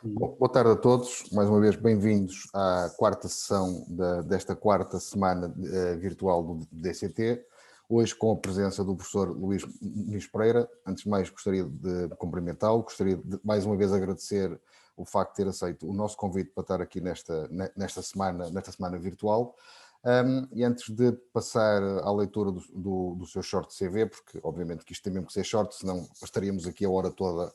Bom, boa tarde a todos, mais uma vez bem-vindos à quarta sessão desta quarta semana virtual do DCT, hoje com a presença do professor Luís Muniz Pereira. Antes de mais gostaria de cumprimentá-lo, gostaria de mais uma vez agradecer o facto de ter aceito o nosso convite para estar aqui nesta semana virtual. E antes de passar à leitura do seu short CV, porque obviamente que isto tem mesmo que ser short, senão estaríamos aqui a hora toda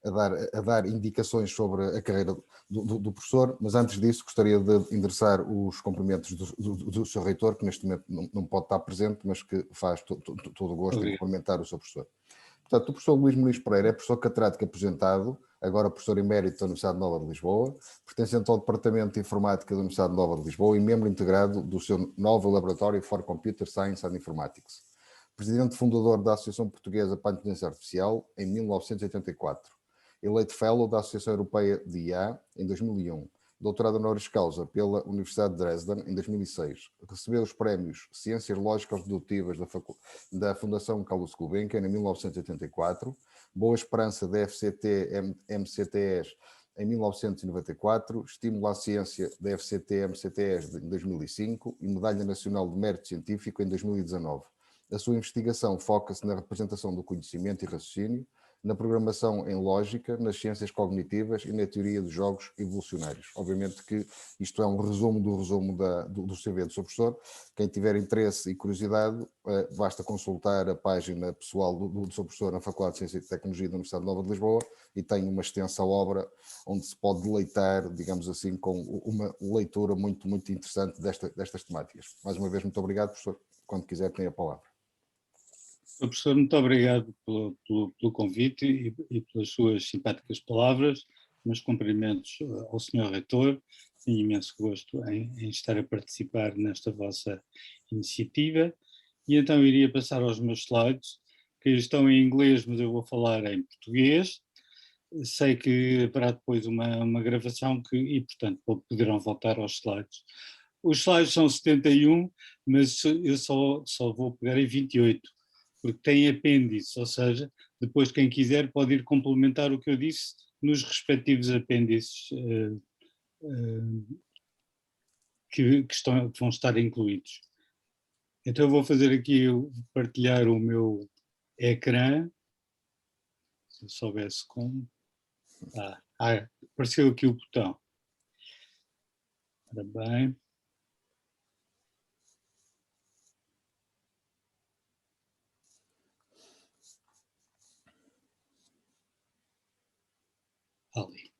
a dar indicações sobre a carreira do professor, mas antes disso gostaria de endereçar os cumprimentos do seu reitor, que neste momento não pode estar presente, mas que faz todo o gosto em cumprimentar o seu professor. Portanto, o professor Luís Muniz Pereira é professor catedrático aposentado, agora professor emérito da Universidade Nova de Lisboa, pertencente ao Departamento de Informática da Universidade Nova de Lisboa e membro integrado do seu novo Laboratory for Computer Science and Informatics. Presidente fundador da Associação Portuguesa para a Inteligência Artificial em 1984. Eleito Fellow da Associação Europeia de IA em 2001, doutorado honoris causa pela Universidade de Dresden em 2006, recebeu os prémios Ciências Lógicas Dedutivas da Fundação Carlos Gulbenkian em 1984, Boa Esperança da FCT-MCTES em 1994, Estímulo à Ciência da FCT-MCTES em 2005 e Medalha Nacional de Mérito Científico em 2019. A sua investigação foca-se na representação do conhecimento e raciocínio, na programação em lógica, nas ciências cognitivas e na teoria dos jogos evolucionários. Obviamente que isto é um resumo do CV do seu professor. Quem tiver interesse e curiosidade, basta consultar a página pessoal do seu professor na Faculdade de Ciência e Tecnologia da Universidade Nova de Lisboa e tem uma extensa obra onde se pode deleitar, digamos assim, com uma leitura muito, muito interessante destas temáticas. Mais uma vez, muito obrigado, professor. Quando quiser, tem a palavra. Professor, muito obrigado pelo convite e pelas suas simpáticas palavras, meus cumprimentos ao Sr. Reitor, tenho imenso gosto em estar a participar nesta vossa iniciativa, e então iria passar aos meus slides, que estão em inglês, mas eu vou falar em português. Sei que haverá depois uma gravação e, portanto, poderão voltar aos slides. Os slides são 71, mas eu só vou pegar em 28. Porque tem apêndices, ou seja, depois quem quiser pode ir complementar o que eu disse nos respectivos apêndices que vão estar incluídos. Então eu vou fazer aqui, partilhar o meu ecrã, se eu soubesse como. Apareceu aqui o botão. Ora bem. Ali.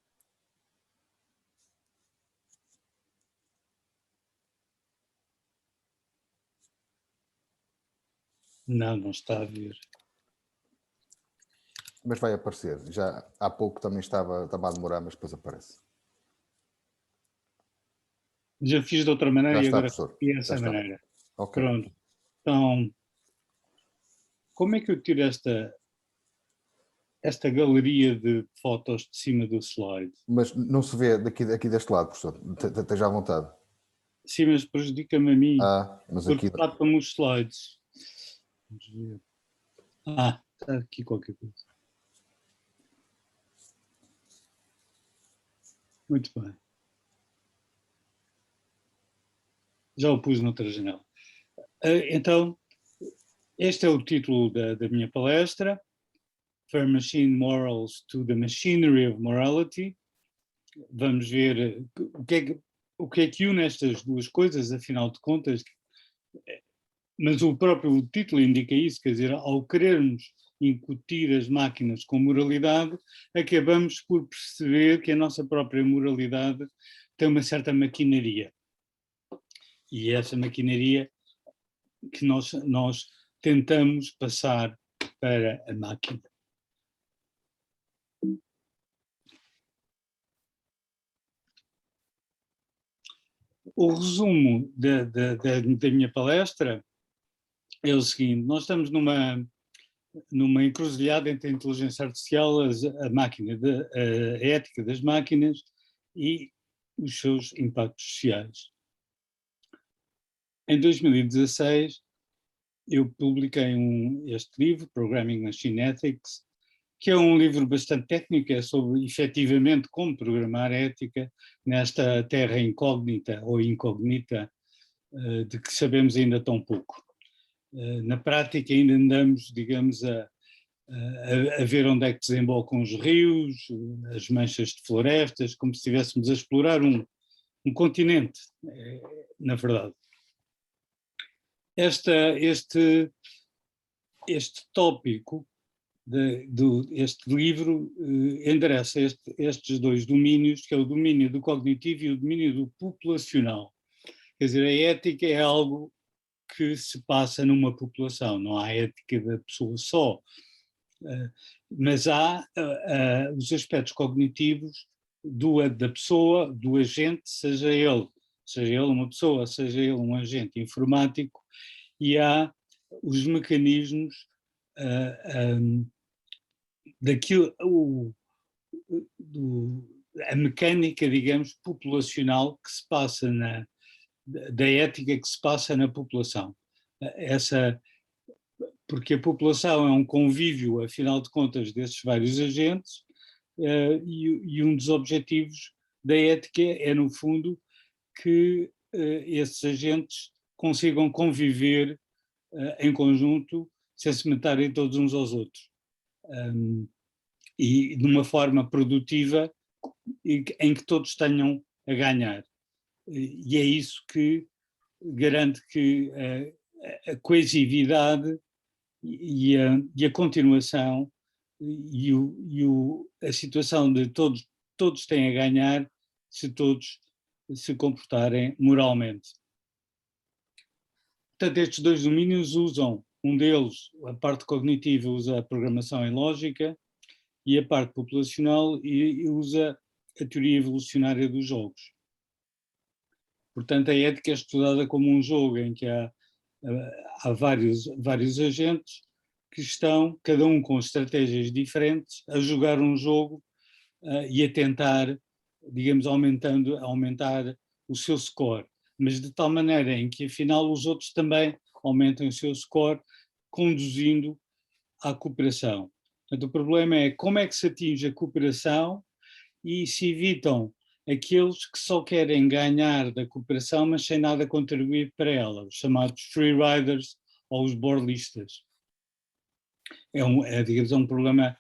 Não está a vir. Mas vai aparecer. Já há pouco também estava a demorar, mas depois aparece. Já fiz de outra maneira e agora fiz dessa maneira. Okay. Pronto. Então, como é que eu tiro esta galeria de fotos de cima do slide? Mas não se vê daqui deste lado, professor. Esteja à vontade. Sim, mas prejudica-me a mim. Mas aqui... Tapa-me os slides. Vamos ver. Está aqui qualquer coisa. Muito bem. Já o pus noutra janela. Então, este é o título da minha palestra. From Machine Morals to the Machinery of Morality. Vamos ver o que é que une estas duas coisas, afinal de contas. Mas o próprio título indica isso, quer dizer, ao querermos incutir as máquinas com moralidade, acabamos por perceber que a nossa própria moralidade tem uma certa maquinaria. E é essa maquinaria que nós tentamos passar para a máquina. O resumo da minha palestra é o seguinte: nós estamos numa encruzilhada entre a inteligência artificial, a máquina, a ética das máquinas e os seus impactos sociais. Em 2016, eu publiquei este livro, Programming Machine Ethics, que é um livro bastante técnico, é sobre efetivamente como programar ética nesta terra incógnita ou incognita de que sabemos ainda tão pouco. Na prática ainda andamos, digamos, a ver onde é que desembocam os rios, as manchas de florestas, como se estivéssemos a explorar um continente, na verdade. Este tópico este livro endereça estes dois domínios, que é o domínio do cognitivo e o domínio do populacional. Quer dizer, a ética é algo que se passa numa população, não há ética da pessoa só, mas há os aspectos cognitivos da pessoa, do agente, seja ele uma pessoa, seja ele um agente informático, e há os mecanismos daquilo, a mecânica, digamos, populacional que se passa da ética que se passa na população. Porque a população é um convívio, afinal de contas, desses vários agentes, e um dos objetivos da ética é, no fundo, que esses agentes consigam conviver em conjunto, sem se matarem todos uns aos outros. E de uma forma produtiva em que todos tenham a ganhar. E é isso que garante que a coesividade e a continuação e a situação de todos têm a ganhar se todos se comportarem moralmente. Portanto, estes dois domínios um deles, a parte cognitiva, usa a programação em lógica, e a parte populacional usa a teoria evolucionária dos jogos. Portanto, a ética é estudada como um jogo em que há vários agentes que estão, cada um com estratégias diferentes, a jogar um jogo e a tentar, digamos, aumentar o seu score, mas de tal maneira em que, afinal, os outros também aumentem o seu score, conduzindo à cooperação. Portanto, o problema é como é que se atinge a cooperação e se evitam aqueles que só querem ganhar da cooperação, mas sem nada contribuir para ela, os chamados free riders ou os borlistas. Digamos, um problema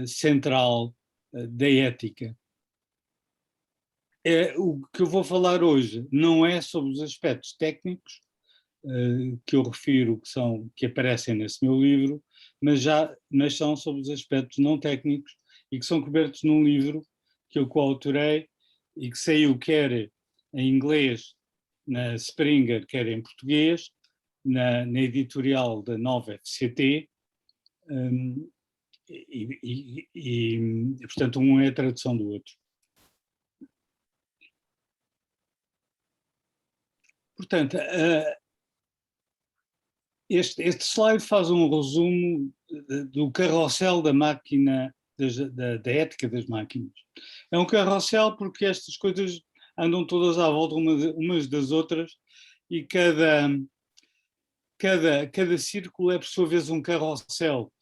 central da ética. O que eu vou falar hoje não é sobre os aspectos técnicos que eu refiro, que aparecem nesse meu livro, mas são sobre os aspectos não técnicos e que são cobertos num livro que eu coautorei e que saiu quer em inglês na Springer, quer em português, na editorial da Nova FCT, portanto um é a tradução do outro. Portanto, este slide faz um resumo do carrossel da máquina, da ética das máquinas. É um carrossel porque estas coisas andam todas à volta umas das outras e cada círculo é, por sua vez, um carrossel.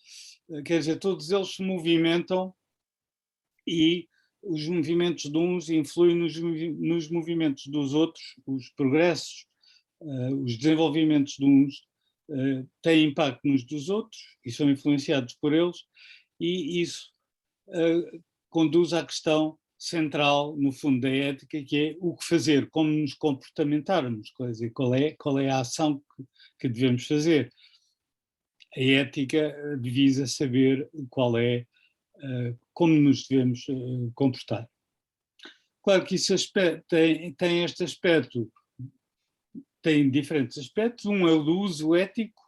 Quer dizer, todos eles se movimentam e os movimentos de uns influem nos movimentos dos outros, os progressos, os desenvolvimentos de uns têm impacto nos dos outros e são influenciados por eles, e isso conduz à questão central, no fundo, da ética, que é o que fazer, como nos comportamentarmos, qual é a ação que devemos fazer. A ética visa saber como nos devemos comportar. Claro que isso tem este aspecto, tem diferentes aspectos. Um é o do uso ético.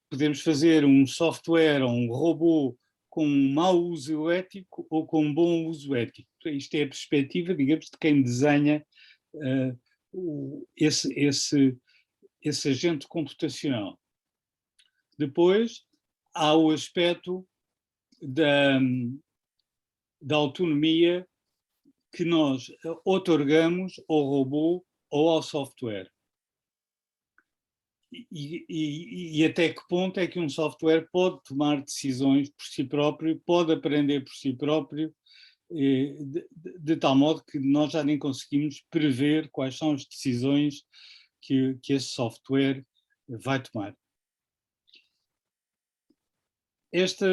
Podemos fazer um software ou um robô com um mau uso ético ou com um bom uso ético. Isto é a perspectiva, digamos, de quem desenha esse agente computacional. Depois, há o aspecto da autonomia que nós outorgamos ao robô ou ao software. e até que ponto é que um software pode tomar decisões por si próprio, pode aprender por si próprio, de tal modo que nós já nem conseguimos prever quais são as decisões que esse software vai tomar. Esta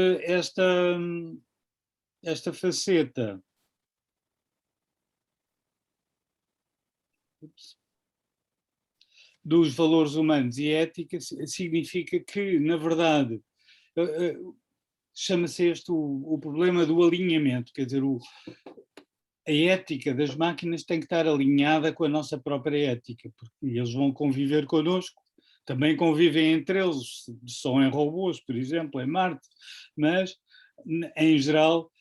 faceta dos valores humanos e ética significa que, na verdade, chama-se este o problema do alinhamento, quer dizer, a ética das máquinas tem que estar alinhada com a nossa própria ética, porque eles vão conviver connosco, também convivem entre eles, são em robôs, por exemplo, em Marte, mas, em geral,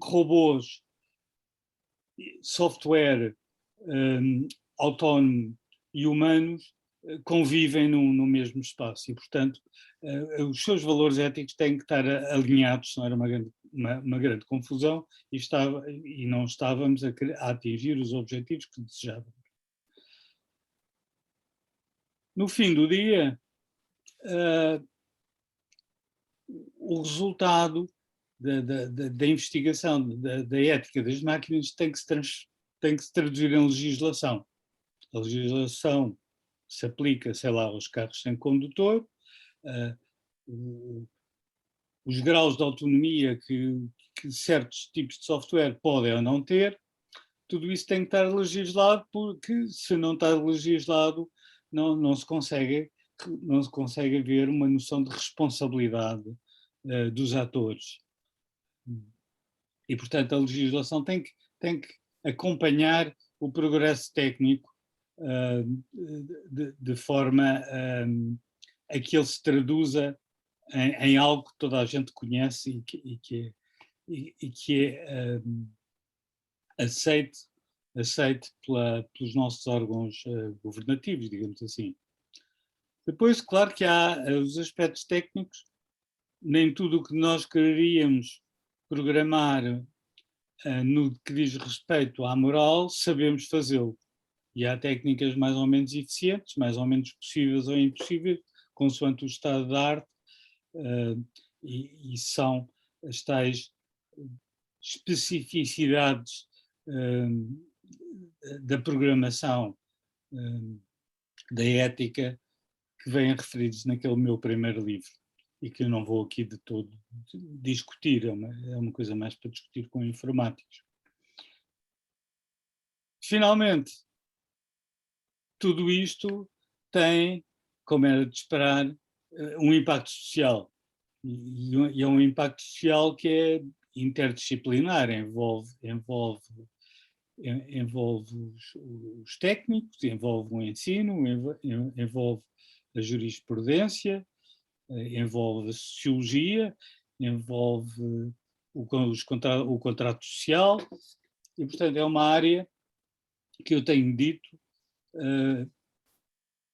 robôs, software autónomo e humanos convivem no mesmo espaço e, portanto, os seus valores éticos têm que estar alinhados, senão era uma grande confusão e não estávamos a atingir os objetivos que desejávamos. No fim do dia, o resultado da investigação da ética das máquinas tem que se traduzir em legislação. A legislação se aplica, sei lá, aos carros sem condutor, os graus de autonomia que certos tipos de software podem ou não ter, tudo isso tem que estar legislado, porque se não está legislado não se consegue haver uma noção de responsabilidade dos atores. E, portanto, a legislação tem que acompanhar o progresso técnico de forma a que ele se traduza em algo que toda a gente conhece e que é aceite pelos nossos órgãos governativos, digamos assim. Depois, claro que há os aspectos técnicos, nem tudo o que nós queríamos programar no que diz respeito à moral, sabemos fazê-lo. E há técnicas mais ou menos eficientes, mais ou menos possíveis ou impossíveis, consoante o estado da arte, e são as tais especificidades da programação, da ética, que vêm referidos naquele meu primeiro livro e que eu não vou aqui de todo discutir, é uma coisa mais para discutir com informáticos. Finalmente, tudo isto tem, como era de esperar, um impacto social. E é um impacto social que é interdisciplinar, envolve os técnicos, envolve o ensino, envolve a jurisprudência, envolve a sociologia, envolve o contrato social e, portanto, é uma área que eu tenho dito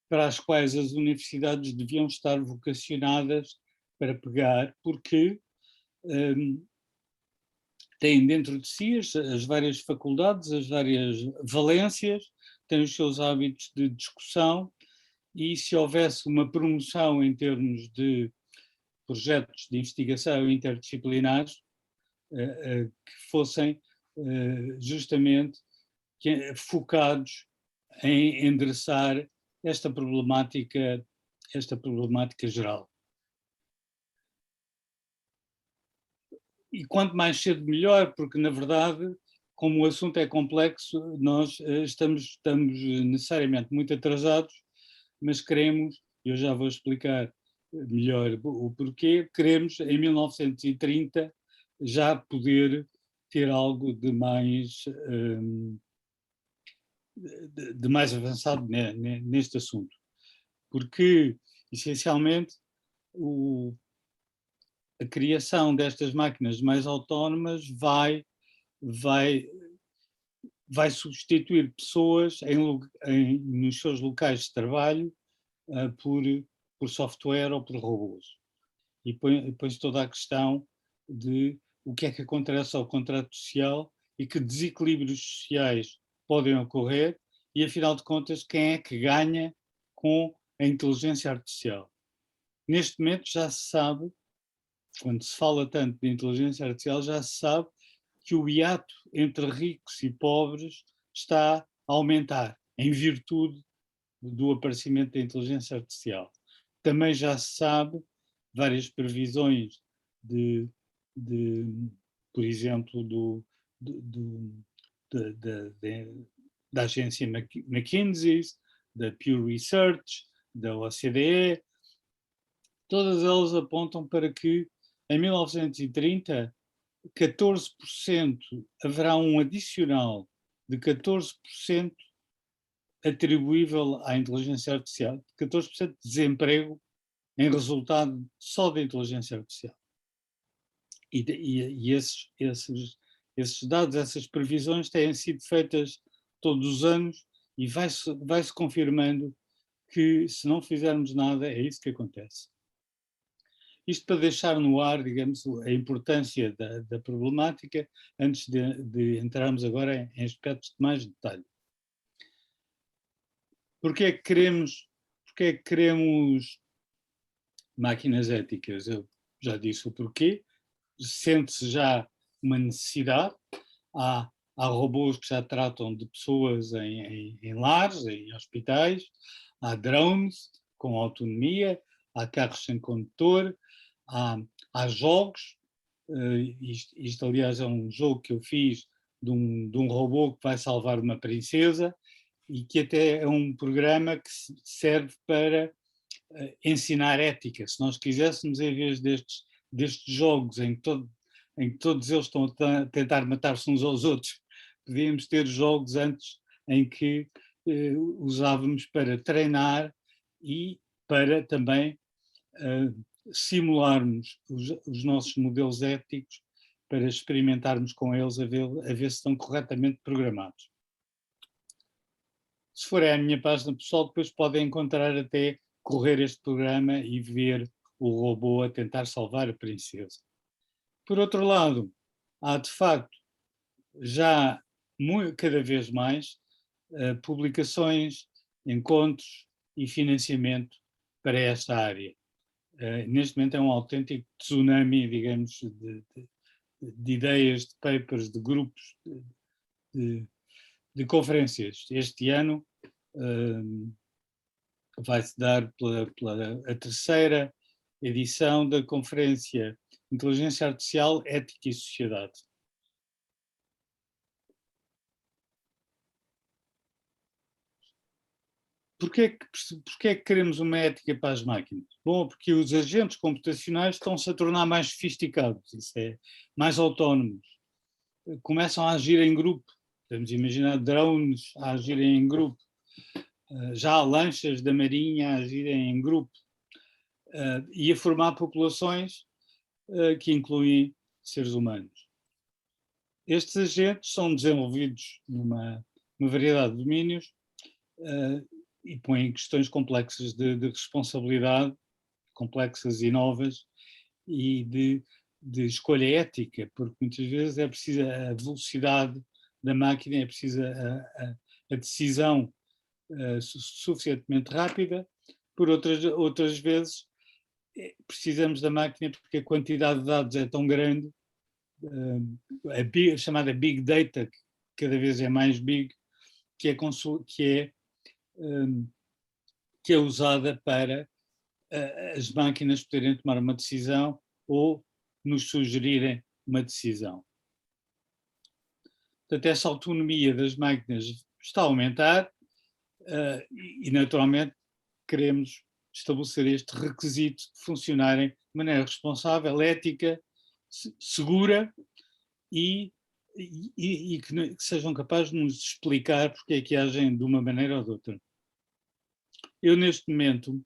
para as quais as universidades deviam estar vocacionadas para pegar, porque têm dentro de si as várias faculdades, as várias valências, têm os seus hábitos de discussão e se houvesse uma promoção em termos de projetos de investigação interdisciplinares que fossem justamente focados em endereçar esta problemática geral. E quanto mais cedo melhor, porque na verdade, como o assunto é complexo, nós estamos necessariamente muito atrasados, mas queremos, eu já vou explicar melhor o porquê, queremos em 1930 já poder ter algo de mais avançado neste assunto. Porque, essencialmente, a criação destas máquinas mais autónomas vai substituir pessoas nos seus locais de trabalho por software ou por robôs. E põe-se toda a questão de o que é que acontece ao contrato social e que desequilíbrios sociais podem ocorrer e, afinal de contas, quem é que ganha com a inteligência artificial. Neste momento já se sabe, quando se fala tanto de inteligência artificial, já se sabe que o hiato entre ricos e pobres está a aumentar, em virtude do aparecimento da inteligência artificial. Também já se sabe várias previsões por exemplo, da agência McKinsey, da Pew Research, da OCDE, todas elas apontam para que em 1930 14% haverá um adicional de 14% atribuível à inteligência artificial, 14% de desemprego em resultado só da inteligência artificial. E esses dados, essas previsões têm sido feitas todos os anos e vai-se confirmando que se não fizermos nada é isso que acontece. Isto para deixar no ar, digamos, a importância da problemática, antes de entrarmos agora em aspectos de mais detalhe. Porquê é que queremos máquinas éticas? Eu já disse o porquê. Sente-se já uma necessidade. Há robôs que já tratam de pessoas em lares, em hospitais. Há drones com autonomia. Há carros sem condutor. Há jogos. Isto, aliás, é um jogo que eu fiz de um robô que vai salvar uma princesa e que até é um programa que serve para ensinar ética. Se nós quiséssemos, em vez destes jogos em que todos eles estão a tentar matar-se uns aos outros, podíamos ter jogos antes em que usávamos para treinar e para também simularmos os nossos modelos éticos para experimentarmos com eles a ver se estão corretamente programados. Se for à minha página pessoal, depois podem encontrar até correr este programa e ver o robô a tentar salvar a princesa. Por outro lado, há de facto já cada vez mais publicações, encontros e financiamento para esta área. Neste momento é um autêntico tsunami, digamos, de ideias, de papers, de grupos, de conferências. Este ano vai-se dar pela a terceira edição da conferência Inteligência Artificial, Ética e Sociedade. Porquê que queremos uma ética para as máquinas? Bom, porque os agentes computacionais estão-se a tornar mais sofisticados, isso é, mais autónomos. Começam a agir em grupo. Podemos imaginar drones a agirem em grupo. Já há lanchas da marinha a agirem em grupo. E a formar populações que incluem seres humanos. Estes agentes são desenvolvidos numa variedade de domínios e põem questões complexas de responsabilidade, complexas e novas, e de escolha ética, porque muitas vezes é preciso a velocidade da máquina, é preciso a decisão suficientemente rápida, por outras vezes precisamos da máquina porque a quantidade de dados é tão grande, a chamada Big Data, que cada vez é mais big, que é usada para as máquinas poderem tomar uma decisão ou nos sugerirem uma decisão. Portanto, essa autonomia das máquinas está a aumentar e, naturalmente, queremos estabelecer este requisito de funcionarem de maneira responsável, ética, segura e que sejam capazes de nos explicar porque é que agem de uma maneira ou de outra. Eu, neste momento,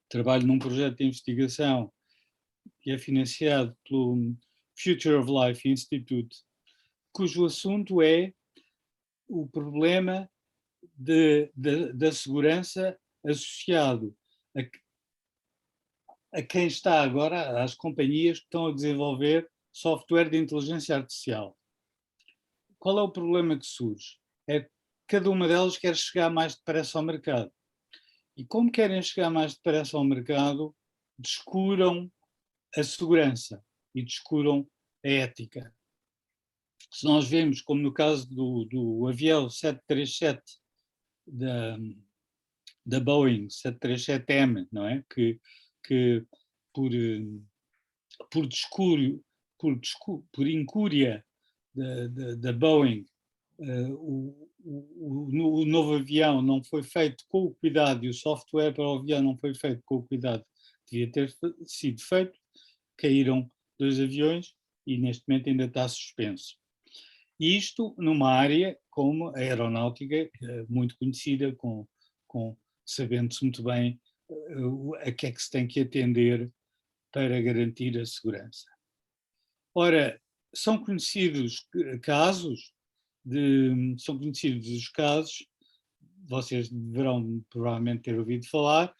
trabalho num projeto de investigação que é financiado pelo Future of Life Institute, cujo assunto é o problema da segurança associado a quem está agora, às companhias que estão a desenvolver software de inteligência artificial. Qual é o problema que surge? É que cada uma delas quer chegar mais depressa ao mercado. E como querem chegar mais depressa ao mercado, descuram a segurança e descuram a ética. Se nós vemos, como no caso do avião 737 da, da Boeing, 737M, não é? Que por, por descurio, por incúria da Boeing, o novo avião não foi feito com o cuidado e o software para o avião não foi feito com o cuidado que devia ter sido feito, caíram 2 aviões e neste momento ainda está suspenso. Isto numa área como a aeronáutica, muito conhecida, sabendo-se muito bem a que é que se tem que atender para garantir a segurança. Ora, são conhecidos os casos, vocês deverão provavelmente ter ouvido falar,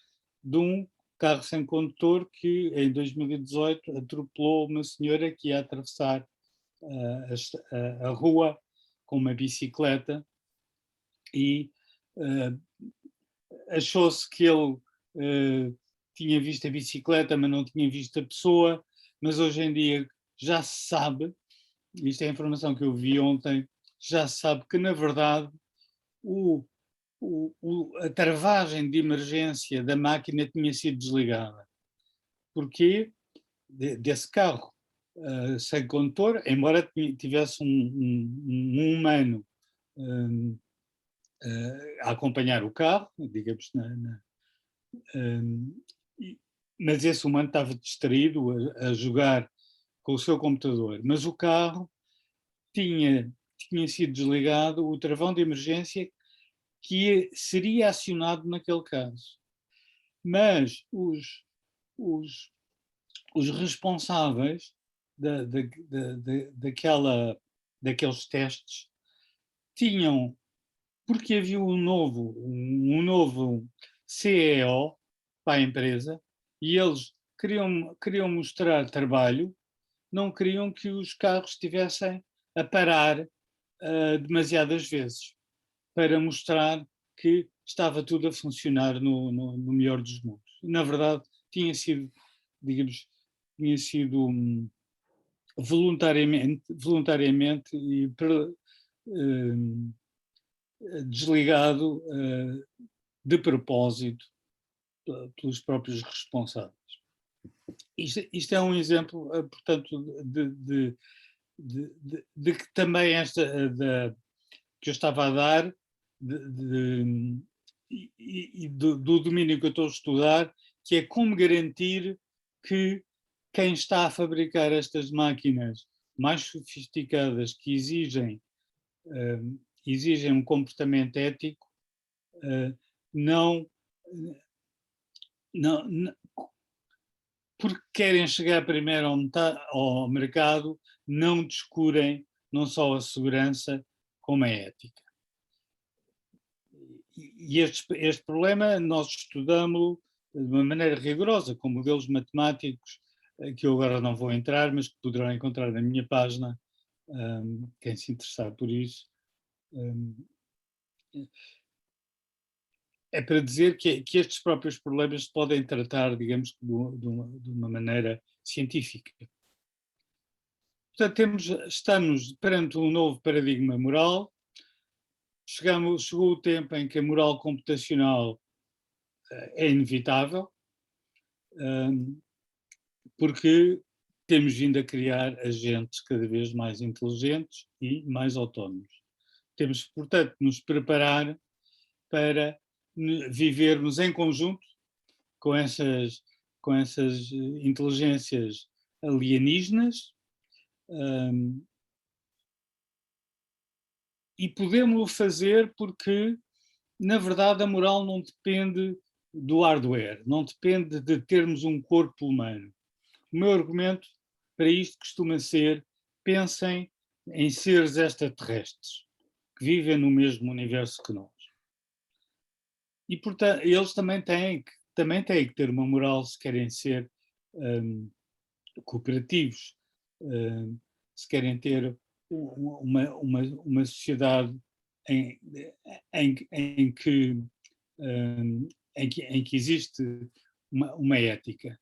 de um carro sem condutor que em 2018 atropelou uma senhora que ia atravessar a rua com uma bicicleta e achou-se que ele tinha visto a bicicleta, mas não tinha visto a pessoa, mas hoje em dia já se sabe, isto é a informação que eu vi ontem, já se sabe que na verdade a travagem de emergência da máquina tinha sido desligada. Porquê? Desse carro sem condutor, embora tivesse um humano a acompanhar o carro, digamos, mas esse humano estava distraído a jogar com o seu computador, mas o carro tinha sido desligado o travão de emergência que seria acionado naquele caso. Mas os responsáveis daqueles testes tinham, porque havia um novo CEO para a empresa e eles queriam mostrar trabalho, não queriam que os carros estivessem a parar demasiadas vezes, para mostrar que estava tudo a funcionar no melhor dos mundos. Na verdade, tinha sido, digamos, voluntariamente e desligado de propósito pelos próprios responsáveis. Isto é um exemplo, portanto, de que também que eu estava a dar e do domínio que eu estou a estudar, que é como garantir que quem está a fabricar estas máquinas mais sofisticadas que exigem um comportamento ético, não, porque querem chegar primeiro ao mercado, não descurem não só a segurança como a ética. E este problema nós estudamos-lo de uma maneira rigorosa, com modelos matemáticos, que eu agora não vou entrar, mas que poderão encontrar na minha página, quem se interessar por isso. É para dizer que estes próprios problemas se podem tratar, digamos, de uma maneira científica. Portanto, estamos perante um novo paradigma moral. Chegou o tempo em que a moral computacional é inevitável, porque temos vindo a criar agentes cada vez mais inteligentes e mais autónomos. Temos, portanto, de nos preparar para vivermos em conjunto com essas inteligências alienígenas, e podemos-lo fazer porque, na verdade, a moral não depende do hardware, não depende de termos um corpo humano. O meu argumento para isto costuma ser: pensem em seres extraterrestres que vivem no mesmo universo que nós. E, portanto, eles também têm que ter uma moral se querem ser cooperativos, se querem ter uma sociedade em que em que existe uma ética.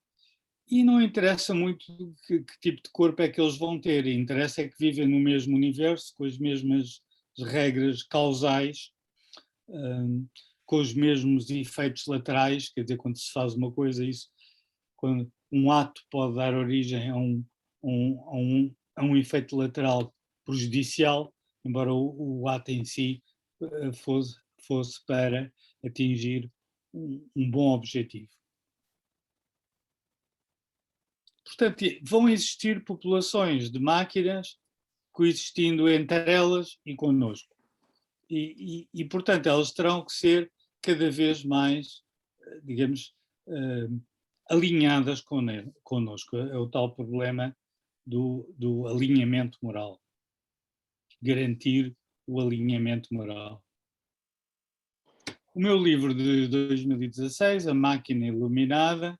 E não interessa muito que tipo de corpo é que eles vão ter, interessa é que vivem no mesmo universo, com as mesmas regras causais, com os mesmos efeitos laterais, quer dizer, quando se faz uma coisa, quando um ato pode dar origem a um efeito lateral prejudicial, embora o ato em si fosse para atingir um bom objetivo. Portanto, vão existir populações de máquinas coexistindo entre elas e connosco. E, portanto, elas terão que ser cada vez mais, digamos, alinhadas connosco. É o tal problema do alinhamento moral. Garantir o alinhamento moral. O meu livro de 2016, A Máquina Iluminada,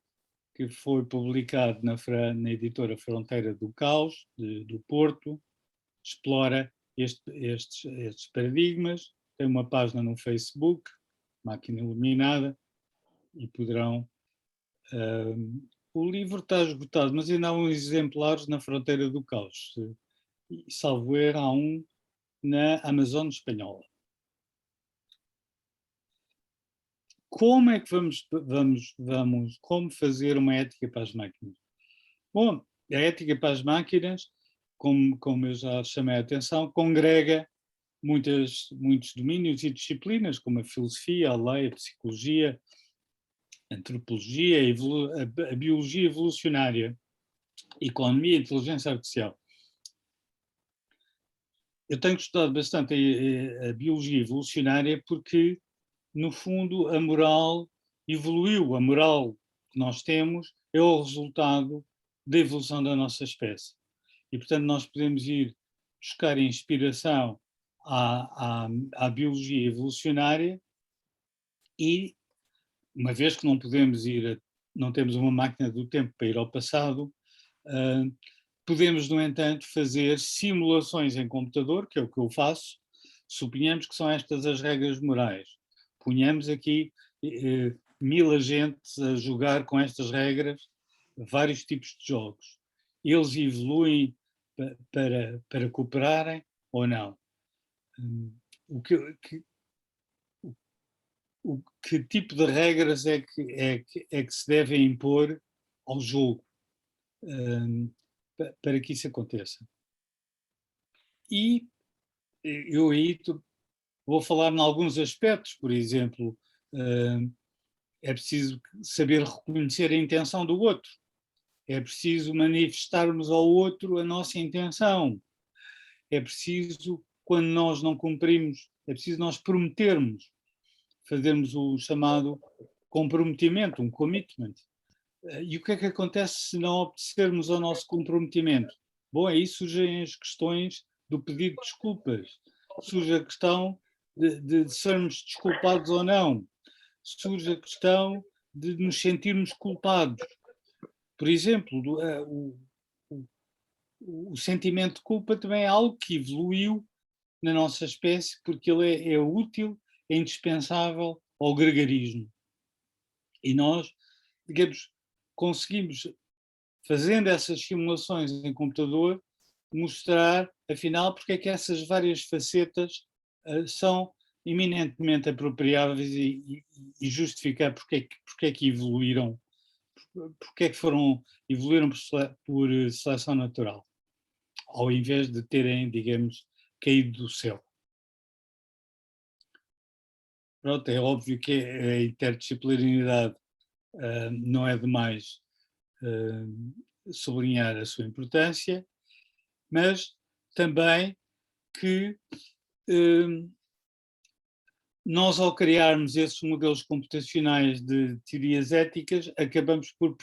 que foi publicado na editora Fronteira do Caos, do Porto, explora estes paradigmas. Tem uma página no Facebook, Máquina Iluminada, e poderão... o livro está esgotado, mas ainda há uns exemplares na Fronteira do Caos. Salvo erro, há um na Amazon espanhola. Como é que como fazer uma ética para as máquinas? Bom, a ética para as máquinas, como eu já chamei a atenção, congrega muitos domínios e disciplinas, como a filosofia, a lei, a psicologia, a antropologia, a biologia evolucionária, a economia e a inteligência artificial. Eu tenho estudado bastante a biologia evolucionária porque, no fundo, a moral evoluiu. A moral que nós temos é o resultado da evolução da nossa espécie. E, portanto, nós podemos ir buscar inspiração à biologia evolucionária e, uma vez que não temos uma máquina do tempo para ir ao passado, podemos, no entanto, fazer simulações em computador, que é o que eu faço. Suponhamos que são estas as regras morais. Ponhamos aqui 1000 agentes a jogar com estas regras, vários tipos de jogos. Eles evoluem para cooperarem ou não? Que tipo de regras é que se devem impor ao jogo para que isso aconteça? E eu aí vou falar em alguns aspectos, por exemplo, é preciso saber reconhecer a intenção do outro, é preciso manifestarmos ao outro a nossa intenção, é preciso, quando nós não cumprimos, é preciso nós prometermos, fazermos o chamado comprometimento, um commitment. E o que é que acontece se não obedecermos ao nosso comprometimento? Bom, aí surgem as questões do pedido de desculpas, surge a questão de sermos desculpados ou não, surge a questão de nos sentirmos culpados. Por exemplo, o sentimento de culpa também é algo que evoluiu na nossa espécie porque ele é útil, é indispensável ao gregarismo. E nós, digamos, conseguimos, fazendo essas simulações em computador, mostrar, afinal, porque é que essas várias facetas são eminentemente apropriáveis e justificar porque é que evoluíram, porque é que evoluíram por seleção natural, ao invés de terem, digamos, caído do céu. Pronto, é óbvio que a interdisciplinaridade não é demais sublinhar a sua importância, mas também que nós, ao criarmos esses modelos computacionais de teorias éticas, acabamos por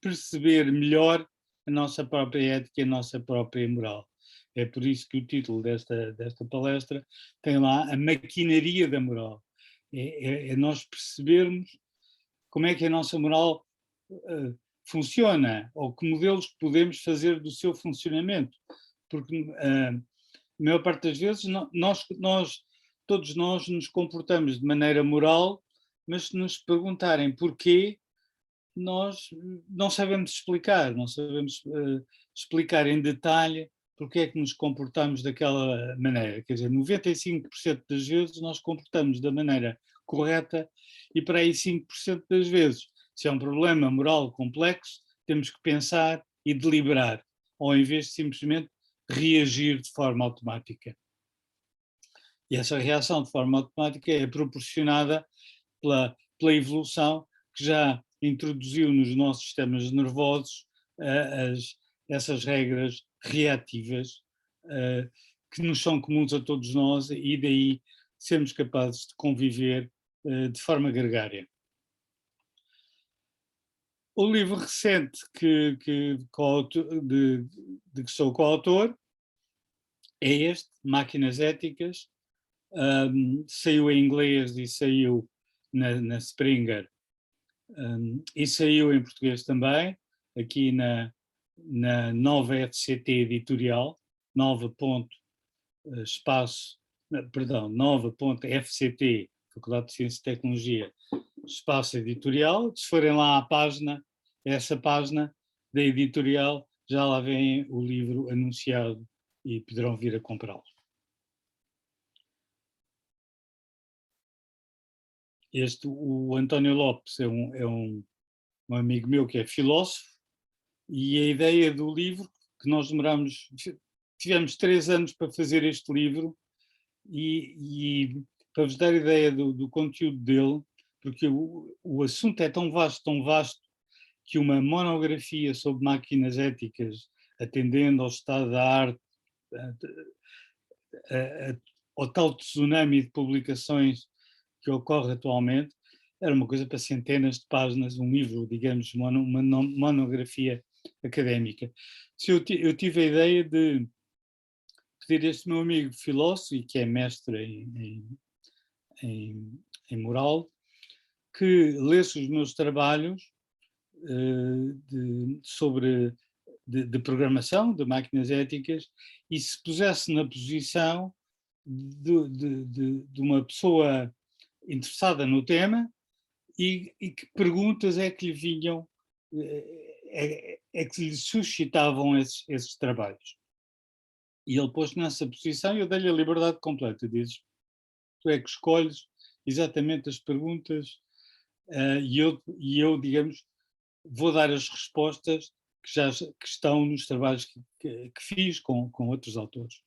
perceber melhor a nossa própria ética e a nossa própria moral. É por isso que o título desta palestra tem lá a maquinaria da moral. É nós percebermos como é que a nossa moral funciona, ou que modelos podemos fazer do seu funcionamento. Porque a maior parte das vezes todos nós nos comportamos de maneira moral mas se nos perguntarem porquê, nós não sabemos explicar, não sabemos explicar em detalhe porque é que nos comportamos daquela maneira. Quer dizer, 95% das vezes nós comportamos da maneira correta e para aí 5% das vezes, se é um problema moral complexo, temos que pensar e deliberar, ao invés de simplesmente reagir de forma automática. E essa reação de forma automática é proporcionada pela evolução que já introduziu nos nossos sistemas nervosos essas regras reativas que nos são comuns a todos nós e daí sermos capazes de conviver de forma gregária. O livro recente de que sou coautor é este, Máquinas Éticas, saiu em inglês e saiu na Springer, e saiu em português também, aqui na nova FCT editorial, nova.fct, Faculdade de Ciência e Tecnologia, espaço editorial. Se forem lá à página, essa página da editorial, já lá vem o livro anunciado e poderão vir a comprá-lo. O António Lopes é um amigo meu que é filósofo, e a ideia do livro, que nós tivemos 3 anos para fazer este livro, e para vos dar ideia do conteúdo dele, porque o assunto é tão vasto, que uma monografia sobre máquinas éticas, atendendo ao estado da arte, ao tal tsunami de publicações que ocorre atualmente, era uma coisa para centenas de páginas, um livro, digamos, uma monografia académica. Eu tive a ideia de pedir a este meu amigo filósofo, e que é mestre em moral, que lesse os meus trabalhos de programação, de máquinas éticas, e se pusesse na posição de uma pessoa interessada no tema e que perguntas é que lhe vinham, que lhe suscitavam esses trabalhos. E ele pôs-se nessa posição e eu dei-lhe a liberdade completa. Dizes, tu é que escolhes exatamente as perguntas e eu, digamos, vou dar as respostas que estão nos trabalhos que fiz com outros autores.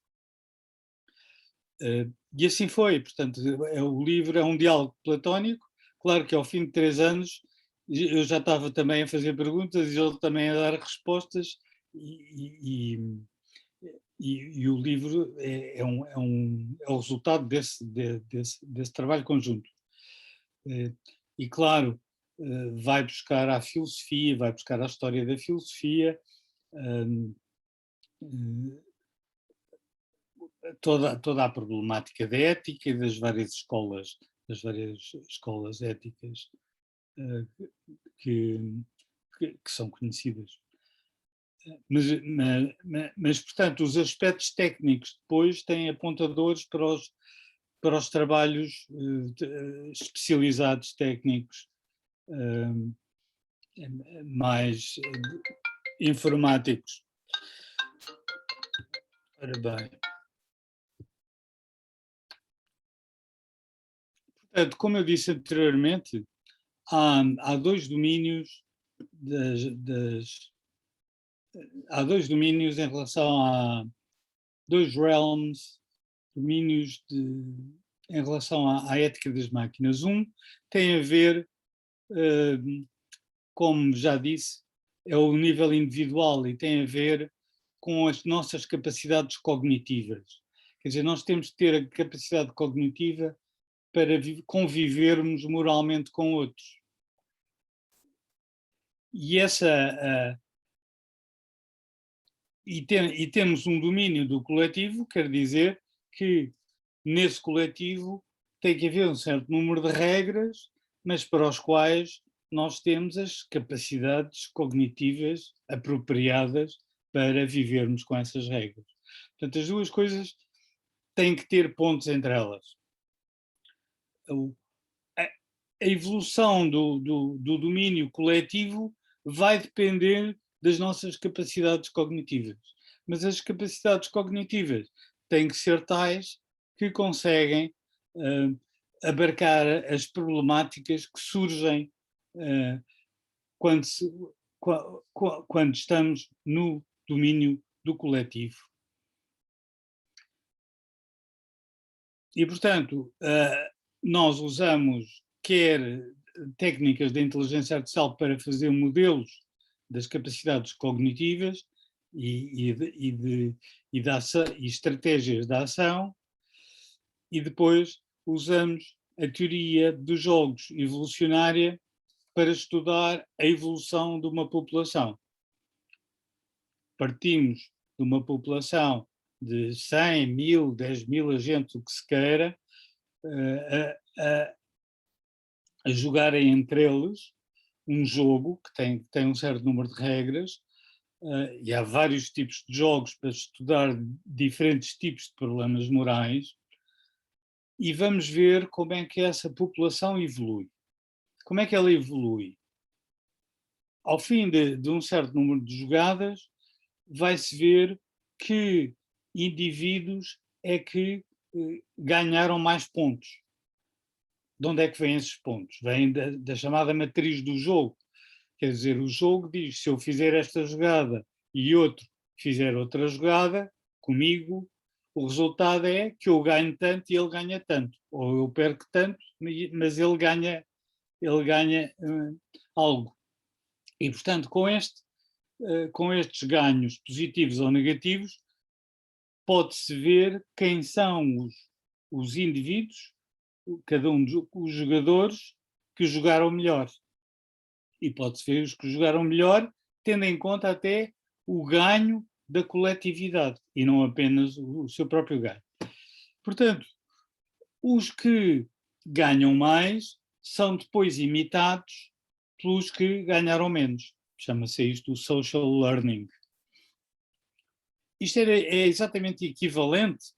E assim foi, portanto, o livro é um diálogo platónico. Claro que ao fim de 3 anos eu já estava também a fazer perguntas e ele também a dar respostas, e o livro é o resultado desse trabalho conjunto. E claro, vai buscar a filosofia, vai buscar a história da filosofia, toda a problemática da ética e das várias escolas éticas que são conhecidas. Mas, portanto, os aspectos técnicos depois têm apontadores para os trabalhos especializados técnicos, mais informáticos. Ora bem. Portanto, como eu disse anteriormente, há 2 domínios há 2 domínios em relação a 2 realms, domínios em relação à ética das máquinas. Um tem a ver, como já disse, é o nível individual e tem a ver com as nossas capacidades cognitivas. Quer dizer, nós temos de ter a capacidade cognitiva para convivermos moralmente com outros. E temos um domínio do coletivo, quer dizer que nesse coletivo tem que haver um certo número de regras, mas para os quais nós temos as capacidades cognitivas apropriadas para vivermos com essas regras. Portanto, as 2 coisas têm que ter pontos entre elas. a evolução do domínio coletivo vai depender das nossas capacidades cognitivas. Mas as capacidades cognitivas têm que ser tais que conseguem abarcar as problemáticas que surgem quando, quando estamos no domínio do coletivo. E, portanto, nós usamos quer técnicas de inteligência artificial para fazer modelos das capacidades cognitivas e estratégias de ação, e depois usamos a teoria dos jogos evolucionária para estudar a evolução de uma população. Partimos de uma população de 100, 1000, 10.000 agentes, o que se queira, a jogarem entre eles um jogo que tem um certo número de regras, e há vários tipos de jogos para estudar diferentes tipos de problemas morais, e vamos ver como é que essa população evolui. Como é que ela evolui? Ao fim de um certo número de jogadas, vai-se ver que indivíduos é que ganharam mais pontos. De onde é que vêm esses pontos? Vêm da chamada matriz do jogo. Quer dizer, o jogo diz, se eu fizer esta jogada e outro fizer outra jogada comigo, o resultado é que eu ganho tanto e ele ganha tanto. Ou eu perco tanto, mas ele ganha algo. E, portanto, com estes ganhos positivos ou negativos, pode-se ver quem são os indivíduos, cada um dos jogadores que jogaram melhor. E pode-se ver os que jogaram melhor, tendo em conta até o ganho da coletividade e não apenas o seu próprio ganho. Portanto, os que ganham mais são depois imitados pelos que ganharam menos. Chama-se isto o social learning. Isto é exatamente equivalente,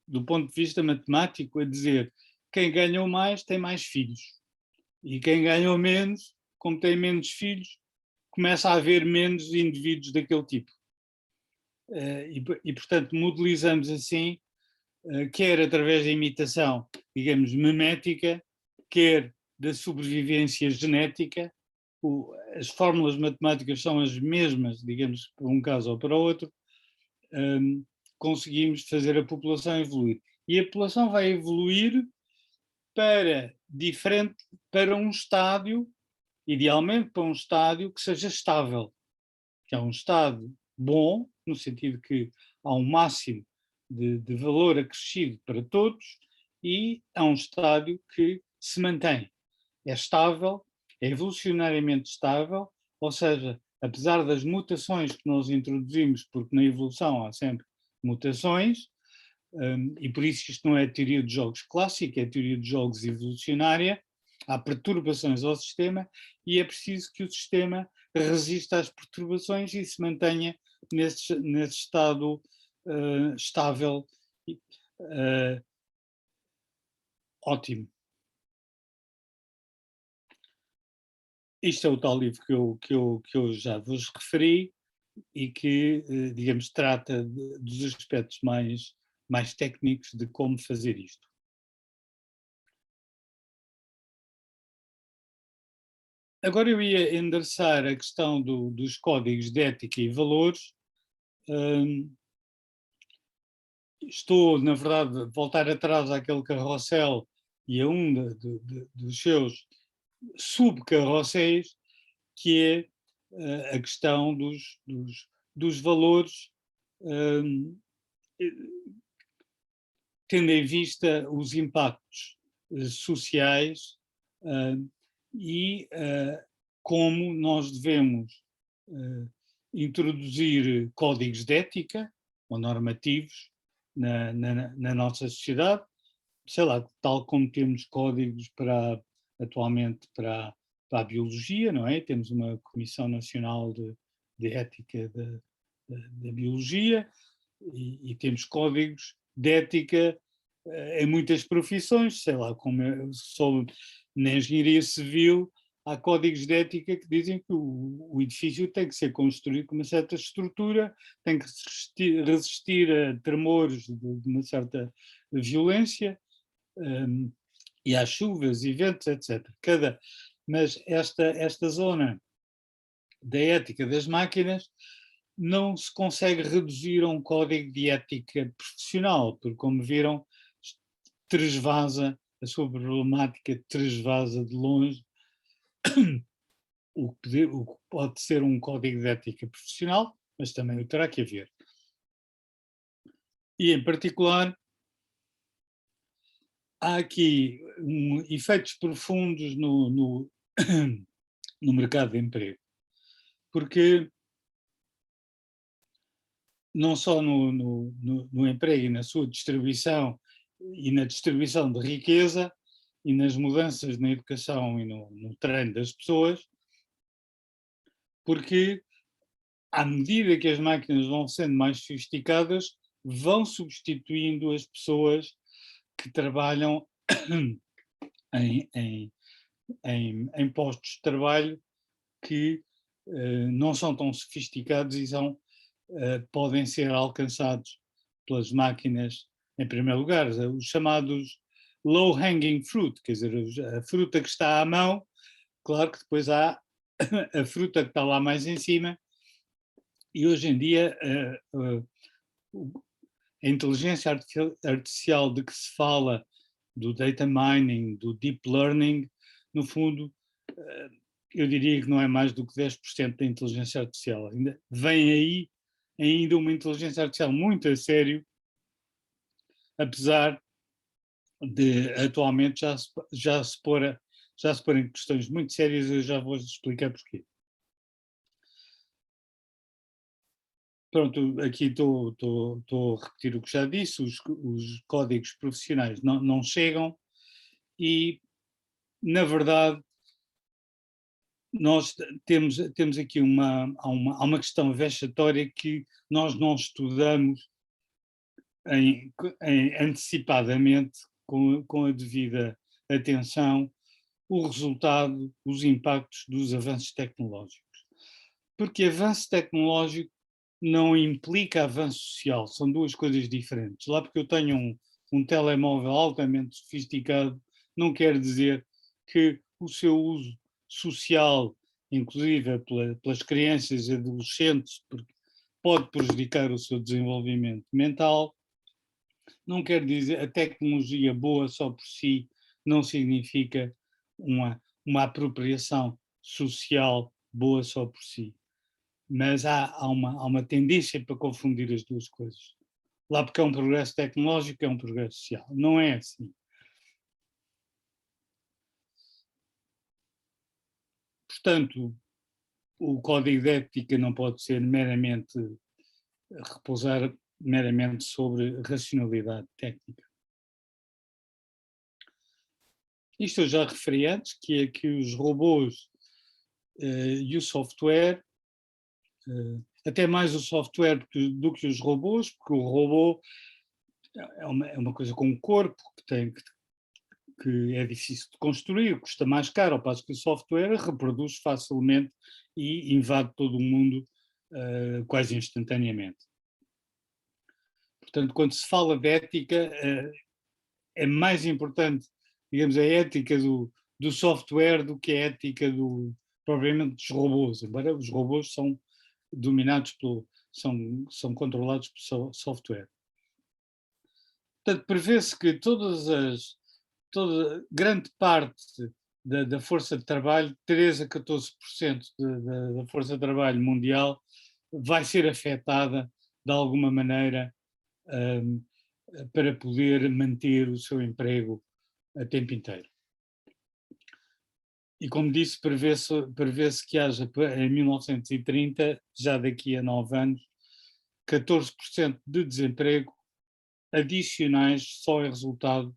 do ponto de vista matemático, a dizer quem ganhou mais tem mais filhos. E quem ganhou menos, como tem menos filhos, começa a haver menos indivíduos daquele tipo. E portanto, modelizamos assim, quer através da imitação, digamos, memética, quer da sobrevivência genética. As fórmulas matemáticas são as mesmas, digamos, para um caso ou para outro. Conseguimos fazer a população evoluir. E a população vai evoluir para um estádio, idealmente para um estádio que seja estável, que é um estado bom, no sentido que há um máximo de valor acrescido para todos, e há um estádio que se mantém. É estável, é evolucionariamente estável, ou seja, apesar das mutações que nós introduzimos, porque na evolução há sempre mutações, e por isso isto não é a teoria de jogos clássica, é a teoria de jogos evolucionária, há perturbações ao sistema e é preciso que o sistema resista às perturbações e se mantenha nesse estado estável, ótimo. Isto é o tal livro que eu já vos referi e que, digamos, trata dos aspectos mais técnicos de como fazer isto. Agora eu ia endereçar a questão dos códigos de ética e valores. Estou, na verdade, a voltar atrás àquele carrossel e a um dos seus subcarrosséis, que é a questão dos valores, tendo em vista os impactos sociais e como nós devemos introduzir códigos de ética ou normativos na nossa sociedade, sei lá, tal como temos códigos atualmente para a biologia, não é? Temos uma Comissão Nacional de Ética da Biologia e temos códigos de ética em muitas profissões, sei lá, como Na engenharia civil, há códigos de ética que dizem que o edifício tem que ser construído com uma certa estrutura, tem que resistir a tremores de uma certa violência, e às chuvas e ventos, etc. Mas esta zona da ética das máquinas não se consegue reduzir a um código de ética profissional, porque, como viram, transvasa, a sua problemática transvasa de longe o que pode ser um código de ética profissional, mas também o terá que haver. E, em particular, há aqui efeitos profundos no mercado de emprego, porque não só no emprego e na sua distribuição e na distribuição de riqueza e nas mudanças na educação e no treino das pessoas, porque à medida que as máquinas vão sendo mais sofisticadas, vão substituindo as pessoas que trabalham em postos de trabalho que não são tão sofisticados e podem ser alcançados pelas máquinas, em primeiro lugar, os chamados low-hanging fruit, quer dizer, a fruta que está à mão. Claro que depois há a fruta que está lá mais em cima, e hoje em dia a inteligência artificial de que se fala, do data mining, do deep learning, no fundo, eu diria que não é mais do que 10% da inteligência artificial. Vem aí ainda uma inteligência artificial muito a sério, apesar de atualmente já se pôr em questões muito sérias. Eu já vou explicar porquê. Pronto, aqui estou a repetir o que já disse, os códigos profissionais não chegam e, na verdade, nós temos aqui há uma questão vexatória que nós não estudamos antecipadamente, com a devida atenção, o resultado, os impactos dos avanços tecnológicos. Porque avanço tecnológico não implica avanço social, são duas coisas diferentes. Lá porque eu tenho um telemóvel altamente sofisticado, não quer dizer que o seu uso social, inclusive pelas crianças e adolescentes, porque pode prejudicar o seu desenvolvimento mental. Não quer dizer, a tecnologia boa só por si não significa uma apropriação social boa só por si. Mas há uma tendência para confundir as duas coisas. Lá porque é um progresso tecnológico, é um progresso social. Não é assim. Portanto, o código de ética não pode ser repousar meramente sobre racionalidade técnica. Isto eu já referi antes, que é que os robôs e o software, até mais o software do que os robôs, porque o robô é uma coisa com um corpo que é difícil de construir, custa mais caro, ao passo que o software reproduz facilmente e invade todo o mundo quase instantaneamente. Portanto, quando se fala de ética, é mais importante, digamos, a ética do software do que a ética propriamente dos robôs, embora os robôs são dominados são controlados pelo software. Portanto, prevê-se que grande parte da força de trabalho, 13 a 14% da força de trabalho mundial, vai ser afetada de alguma maneira para poder manter o seu emprego a tempo inteiro. E, como disse, prevê-se que haja em 1930, já daqui a 9 anos, 14% de desemprego adicionais só é resultado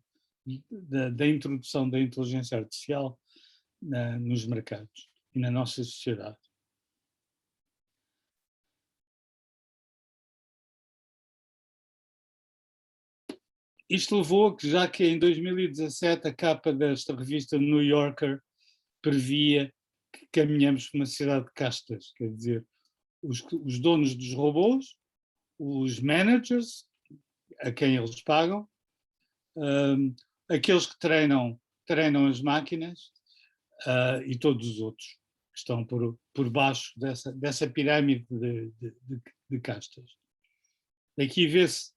da introdução da inteligência artificial nos mercados e na nossa sociedade. isto levou a que, já que em 2017 a capa desta revista New Yorker previa que caminhamos para uma sociedade de castas, quer dizer, os donos dos robôs, os managers, a quem eles pagam, aqueles que treinam as máquinas, e todos os outros que estão por baixo dessa pirâmide de castas. Aqui vê-se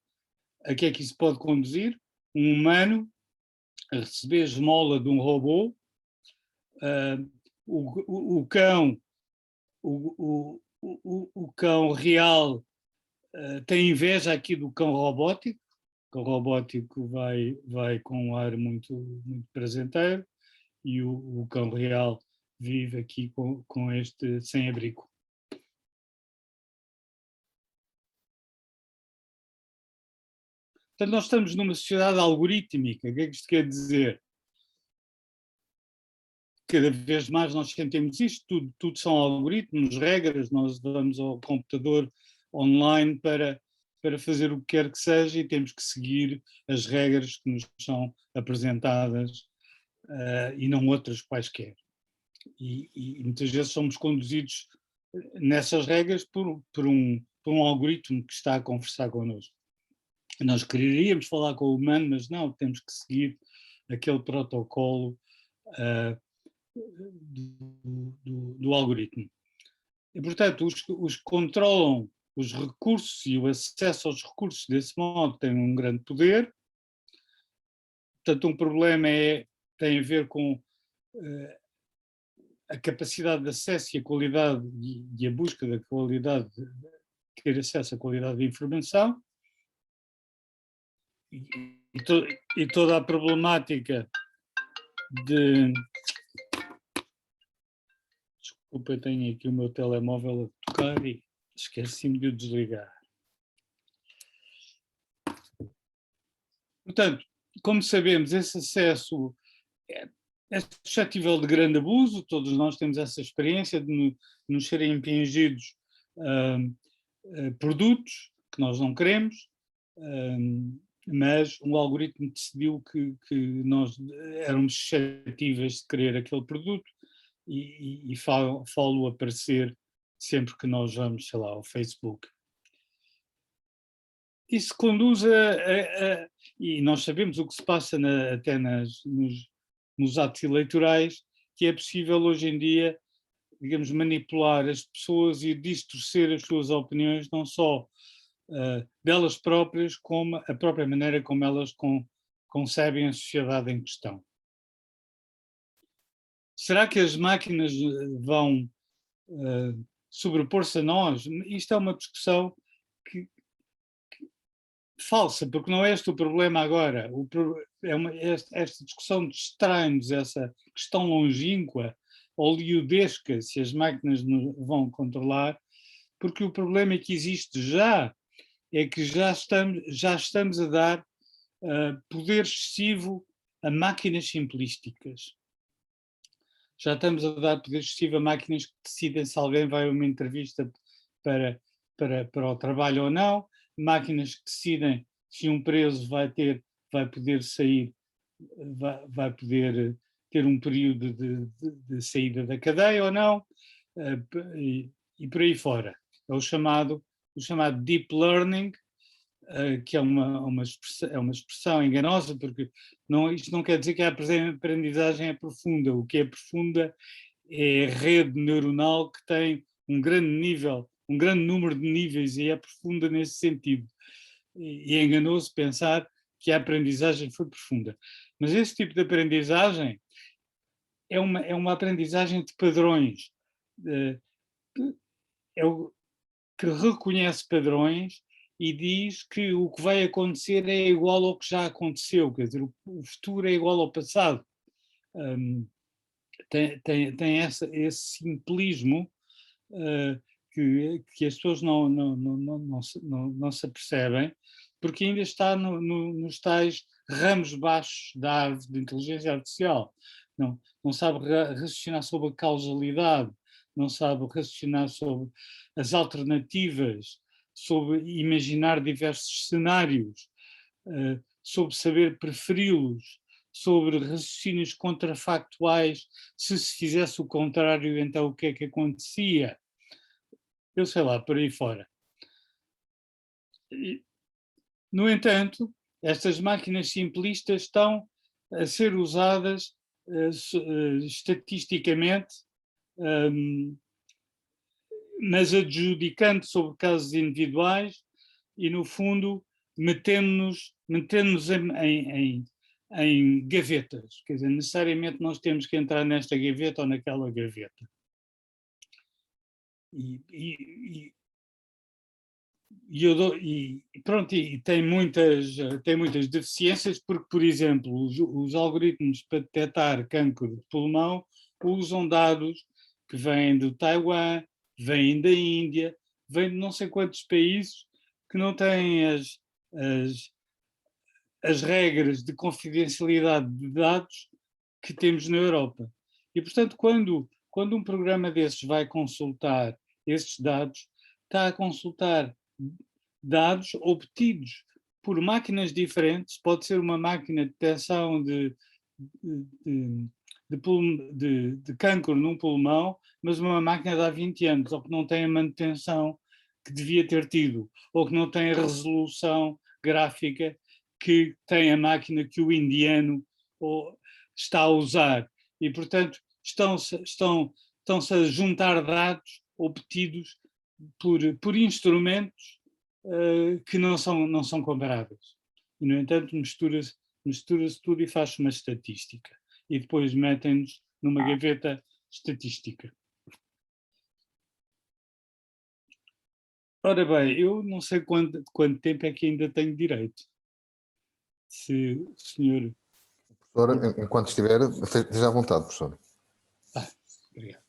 a que é que isso pode conduzir: um humano a receber esmola de um robô, o cão, o cão real tem inveja aqui do cão robótico. O cão robótico vai com um ar muito, muito prazenteiro, e o cão real vive aqui com este sem-abrigo. Portanto, nós estamos numa sociedade algorítmica. O que é que isto quer dizer? Cada vez mais nós sentimos isto, tudo são algoritmos, regras, nós vamos ao computador online para fazer o que quer que seja e temos que seguir as regras que nos são apresentadas, e não outras quaisquer. E muitas vezes somos conduzidos nessas regras por um algoritmo que está a conversar connosco. Nós quereríamos falar com o humano, mas não, temos que seguir aquele protocolo do algoritmo. E, portanto, os que controlam os recursos e o acesso aos recursos desse modo têm um grande poder. Portanto, um problema tem a ver com a capacidade de acesso e a qualidade e a busca da qualidade, de ter acesso à qualidade de informação, e toda a problemática de... Desculpa, eu tenho aqui o meu telemóvel a tocar e esqueci-me de o desligar. Portanto, como sabemos, esse acesso é suscetível de grande abuso. Todos nós temos essa experiência de nos serem impingidos produtos que nós não queremos, mas um algoritmo decidiu que nós éramos suscetíveis de querer aquele produto e falo aparecer sempre que nós vamos, sei lá, ao Facebook. Isso conduz e nós sabemos o que se passa até nos atos eleitorais, que é possível hoje em dia, digamos, manipular as pessoas e distorcer as suas opiniões, não só delas próprias, como a própria maneira como elas concebem a sociedade em questão. Será que as máquinas vão sobrepor-se a nós? Isto é uma discussão falsa, porque não é este o problema agora. Esta discussão distrai-nos essa questão longínqua, oleodesca, se as máquinas nos vão controlar, porque o problema que existe já é que já estamos a dar poder excessivo a máquinas simplísticas. Já estamos a dar poder excessivo a máquinas que decidem se alguém vai a uma entrevista para o trabalho ou não, máquinas que decidem se um preso vai poder sair, vai poder ter um período de saída da cadeia ou não, e por aí fora. É o chamado deep learning, que é uma expressão enganosa, porque isto não quer dizer que a aprendizagem é profunda. O que é profunda é a rede neuronal que tem um grande número de níveis, e é profunda nesse sentido. E é enganoso pensar que a aprendizagem foi profunda. Mas esse tipo de aprendizagem é uma aprendizagem de padrões, que reconhece padrões e diz que o que vai acontecer é igual ao que já aconteceu, quer dizer, o futuro é igual ao passado. Tem esse simplismo que as pessoas não se apercebem, porque ainda está nos tais ramos baixos da árvore de inteligência artificial. Não sabe raciocinar sobre a causalidade, não sabe raciocinar sobre as alternativas, sobre imaginar diversos cenários, sobre saber preferi-los, sobre raciocínios contrafactuais, se fizesse o contrário, então o que é que acontecia? Eu sei lá, por aí fora. No entanto, estas máquinas simplistas estão a ser usadas estatisticamente, mas adjudicando sobre casos individuais e, no fundo, metendo-nos em gavetas. Quer dizer, necessariamente nós temos que entrar nesta gaveta ou naquela gaveta. E pronto, e tem muitas deficiências, porque, por exemplo, os algoritmos para detectar cancro de pulmão usam dados que vêm do Taiwan, vêm da Índia, vêm de não sei quantos países que não têm as regras de confidencialidade de dados que temos na Europa. E, portanto, quando um programa desses vai consultar esses dados, está a consultar dados obtidos por máquinas diferentes, pode ser uma máquina de detecção de cancro num pulmão, mas uma máquina de há 20 anos, ou que não tem a manutenção que devia ter tido, ou que não tem a resolução gráfica que tem a máquina que o indiano está a usar. E, portanto, estão-se a juntar dados obtidos por instrumentos que não são comparáveis. E, no entanto, mistura-se tudo e faz-se uma estatística. E depois metem-nos numa gaveta estatística. Ora bem, eu não sei quanto tempo é que ainda tenho direito. Se o senhor... Professor, enquanto estiver, esteja à vontade, professor. Obrigado.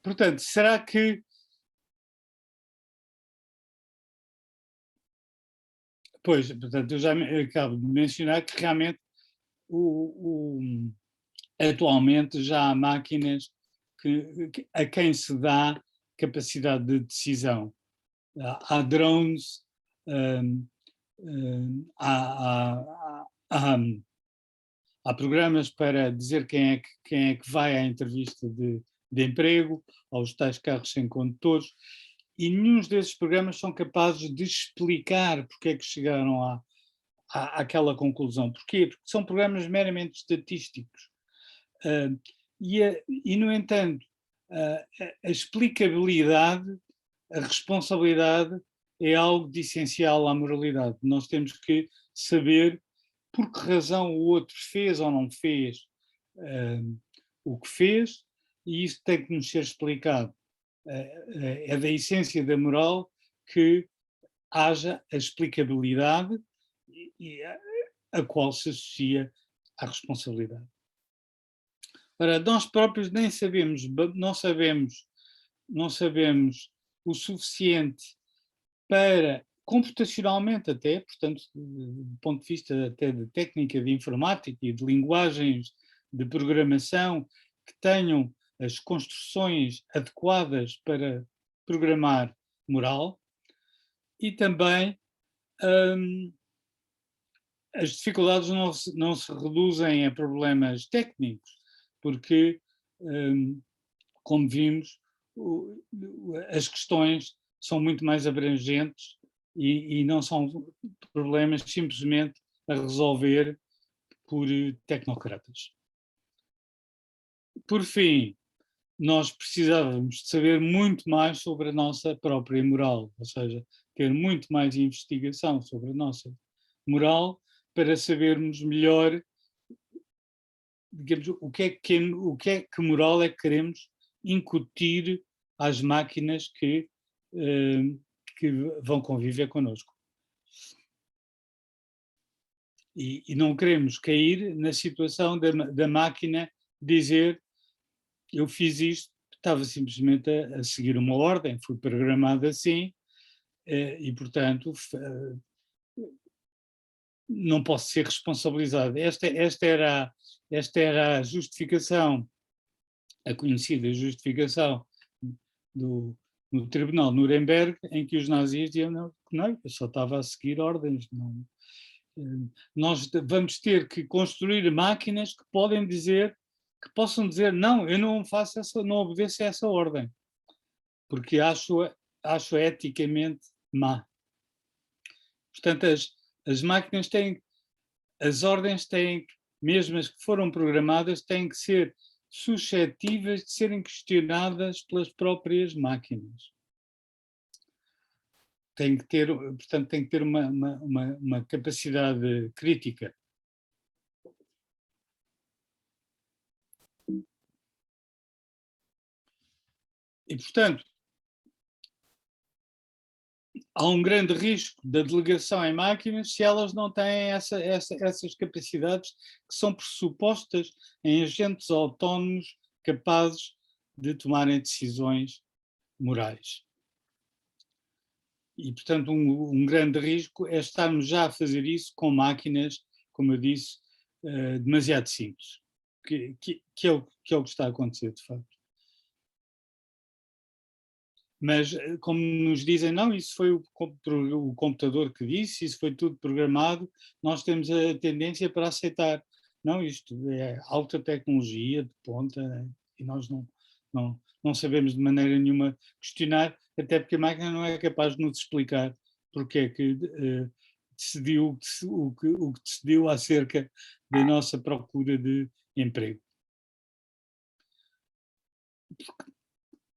Portanto, será que... Pois, portanto, eu já acabo de mencionar que realmente atualmente já há máquinas a quem se dá capacidade de decisão. Há drones, há programas para dizer quem é que vai à entrevista de emprego, aos tais carros sem condutores, e nenhum desses programas são capazes de explicar porque é que chegaram àquela conclusão. Porquê? Porque são programas meramente estatísticos. E, no entanto, a explicabilidade, a responsabilidade é algo de essencial à moralidade. Nós temos que saber por que razão o outro fez ou não fez o que fez, e isso tem que nos ser explicado. É da essência da moral que haja a explicabilidade a qual se associa à responsabilidade. Ora, nós próprios nem sabemos, não sabemos o suficiente para, computacionalmente até, portanto, do ponto de vista até de técnica de informática e de linguagens de programação que tenham as construções adequadas para programar moral, e também as dificuldades não se reduzem a problemas técnicos, porque, como vimos, as questões são muito mais abrangentes e não são problemas simplesmente a resolver por tecnocratas. Por fim, nós precisávamos de saber muito mais sobre a nossa própria moral, ou seja, ter muito mais investigação sobre a nossa moral para sabermos melhor, digamos, o que é que moral é que queremos incutir às máquinas que vão conviver connosco. E não queremos cair na situação da máquina dizer: eu fiz isto, estava simplesmente a seguir uma ordem, fui programado assim, e, portanto, não posso ser responsabilizado. Esta era a justificação, a conhecida justificação no tribunal de Nuremberg, em que os nazis diziam: não, eu só estava a seguir ordens. Não. nós vamos ter que construir máquinas que possam dizer, não, eu não faço não obedeço a essa ordem, porque acho eticamente má. Portanto, as máquinas as ordens têm, mesmo as que foram programadas, têm que ser suscetíveis de serem questionadas pelas próprias máquinas. Portanto, tem que ter uma capacidade crítica. E, portanto, há um grande risco da delegação em máquinas se elas não têm essas capacidades que são pressupostas em agentes autónomos capazes de tomarem decisões morais. E, portanto, um grande risco é estarmos já a fazer isso com máquinas, como eu disse, demasiado simples, que é o que está a acontecer, de facto. Mas, como nos dizem, não, isso foi o computador que disse, isso foi tudo programado, nós temos a tendência para aceitar. Não, isto é alta tecnologia, de ponta, e nós não sabemos de maneira nenhuma questionar, até porque a máquina não é capaz de nos explicar porque é que decidiu o que decidiu acerca da nossa procura de emprego.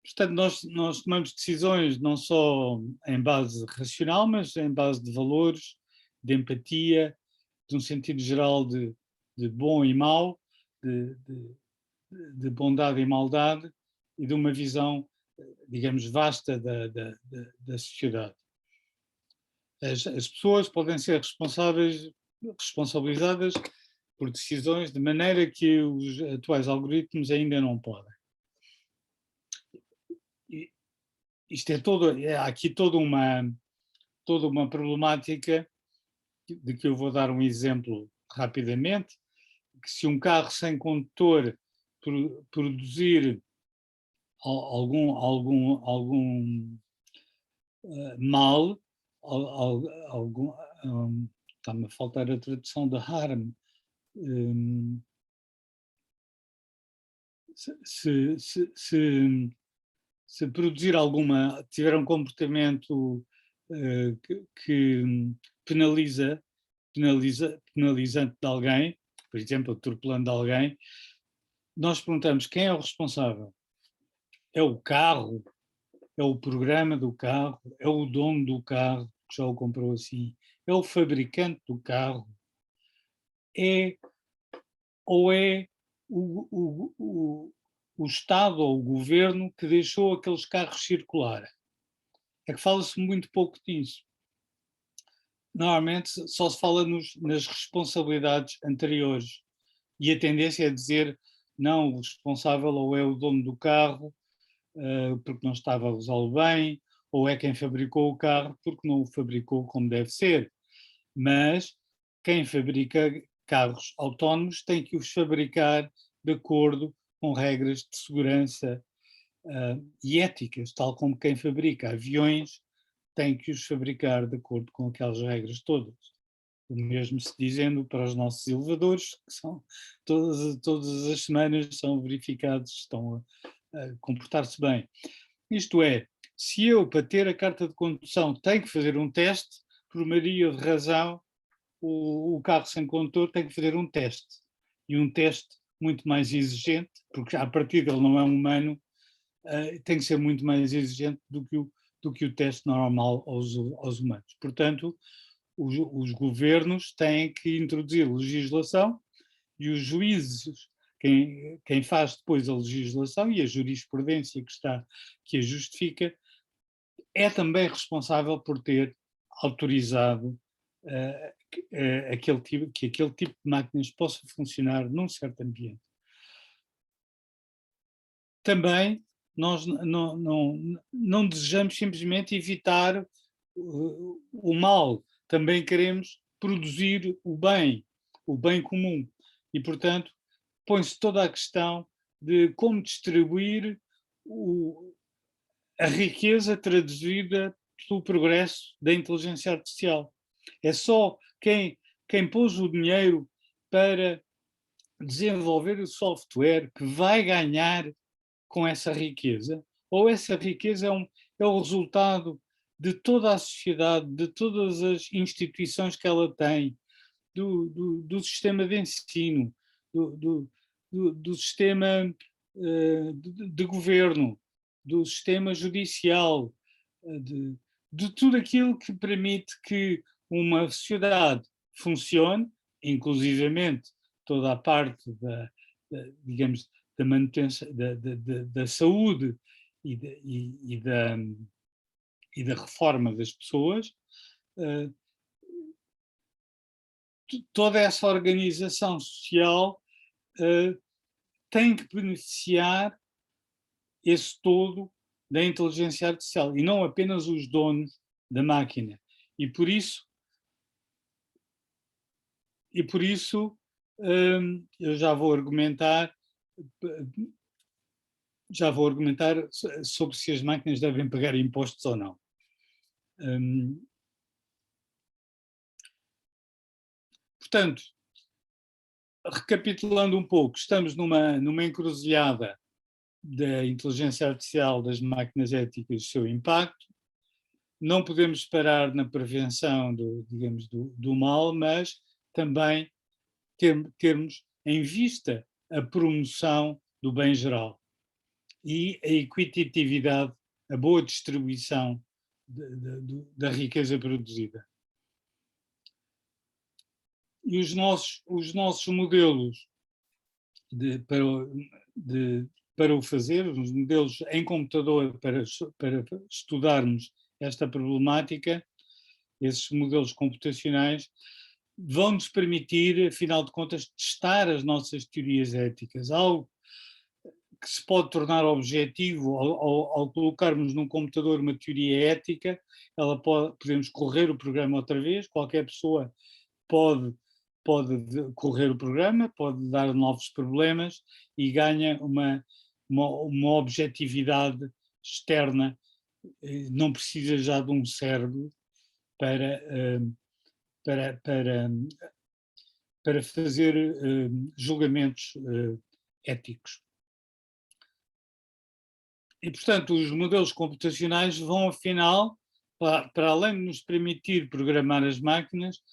Portanto, nós tomamos decisões não só em base racional, mas em base de valores, de empatia, de um sentido geral de bom e mau, de bondade e maldade, e de uma visão, digamos, vasta da sociedade. As pessoas podem ser responsabilizadas por decisões de maneira que os atuais algoritmos ainda não podem. Isto há aqui toda uma problemática de que eu vou dar um exemplo rapidamente, que se um carro sem condutor produzir algum mal, está-me a faltar a tradução de harm, se produzir tiver um comportamento que penalizante de alguém, por exemplo, atropelando alguém, nós perguntamos quem é o responsável? É o carro? É o programa do carro? É o dono do carro que já o comprou assim? É o fabricante do carro? Ou é o Estado ou o governo que deixou aqueles carros circularem? É que fala-se muito pouco disso. Normalmente só se fala nas responsabilidades anteriores, e a tendência é dizer, não, o responsável ou é o dono do carro, porque não estava a usá-lo bem, ou é quem fabricou o carro porque não o fabricou como deve ser. Mas quem fabrica carros autónomos tem que os fabricar de acordo com regras de segurança e éticas, tal como quem fabrica aviões tem que os fabricar de acordo com aquelas regras todas. O mesmo se dizendo para os nossos elevadores, que são todas as semanas são verificados, estão a comportar-se bem. Isto é, se eu, para ter a carta de condução, tenho que fazer um teste, por maioria de razão, o carro sem condutor tem que fazer um teste. E um teste muito mais exigente, porque a partir dele não é humano, tem que ser muito mais exigente do que o teste normal aos humanos. Portanto, os governos têm que introduzir legislação e os juízes, quem faz depois a legislação e a jurisprudência que a justifica, é também responsável por ter autorizado que aquele tipo de máquinas possa funcionar num certo ambiente. Também nós não desejamos simplesmente evitar o mal, também queremos produzir o bem comum. E, portanto, põe-se toda a questão de como distribuir a riqueza traduzida pelo progresso da inteligência artificial. É só quem quem pôs o dinheiro para desenvolver o software que vai ganhar com essa riqueza? Ou essa riqueza é o resultado de toda a sociedade, de todas as instituições que ela tem, do sistema de ensino, do sistema de governo, do sistema judicial, de tudo aquilo que permite que uma sociedade funcione, inclusivamente toda a parte digamos, da manutenção, da saúde e da reforma das pessoas. Toda essa organização social tem que beneficiar esse todo da inteligência artificial e não apenas os donos da máquina. E por isso eu já vou argumentar sobre se as máquinas devem pagar impostos ou não. Portanto, recapitulando um pouco, estamos numa encruzilhada da inteligência artificial, das máquinas éticas e o seu impacto. Não podemos parar na prevenção do mal, mas também termos em vista a promoção do bem geral e a equitatividade, a boa distribuição da riqueza produzida. E os nossos modelos para o fazer, os modelos em computador para estudarmos esta problemática, esses modelos computacionais, vão-nos permitir, afinal de contas, testar as nossas teorias éticas, algo que se pode tornar objetivo ao colocarmos num computador uma teoria ética. Podemos correr o programa outra vez, qualquer pessoa pode correr o programa, pode dar novos problemas e ganha uma objetividade externa, não precisa já de um cérebro para fazer julgamentos éticos. E, portanto, os modelos computacionais vão, afinal, para além de nos permitir programar as máquinas,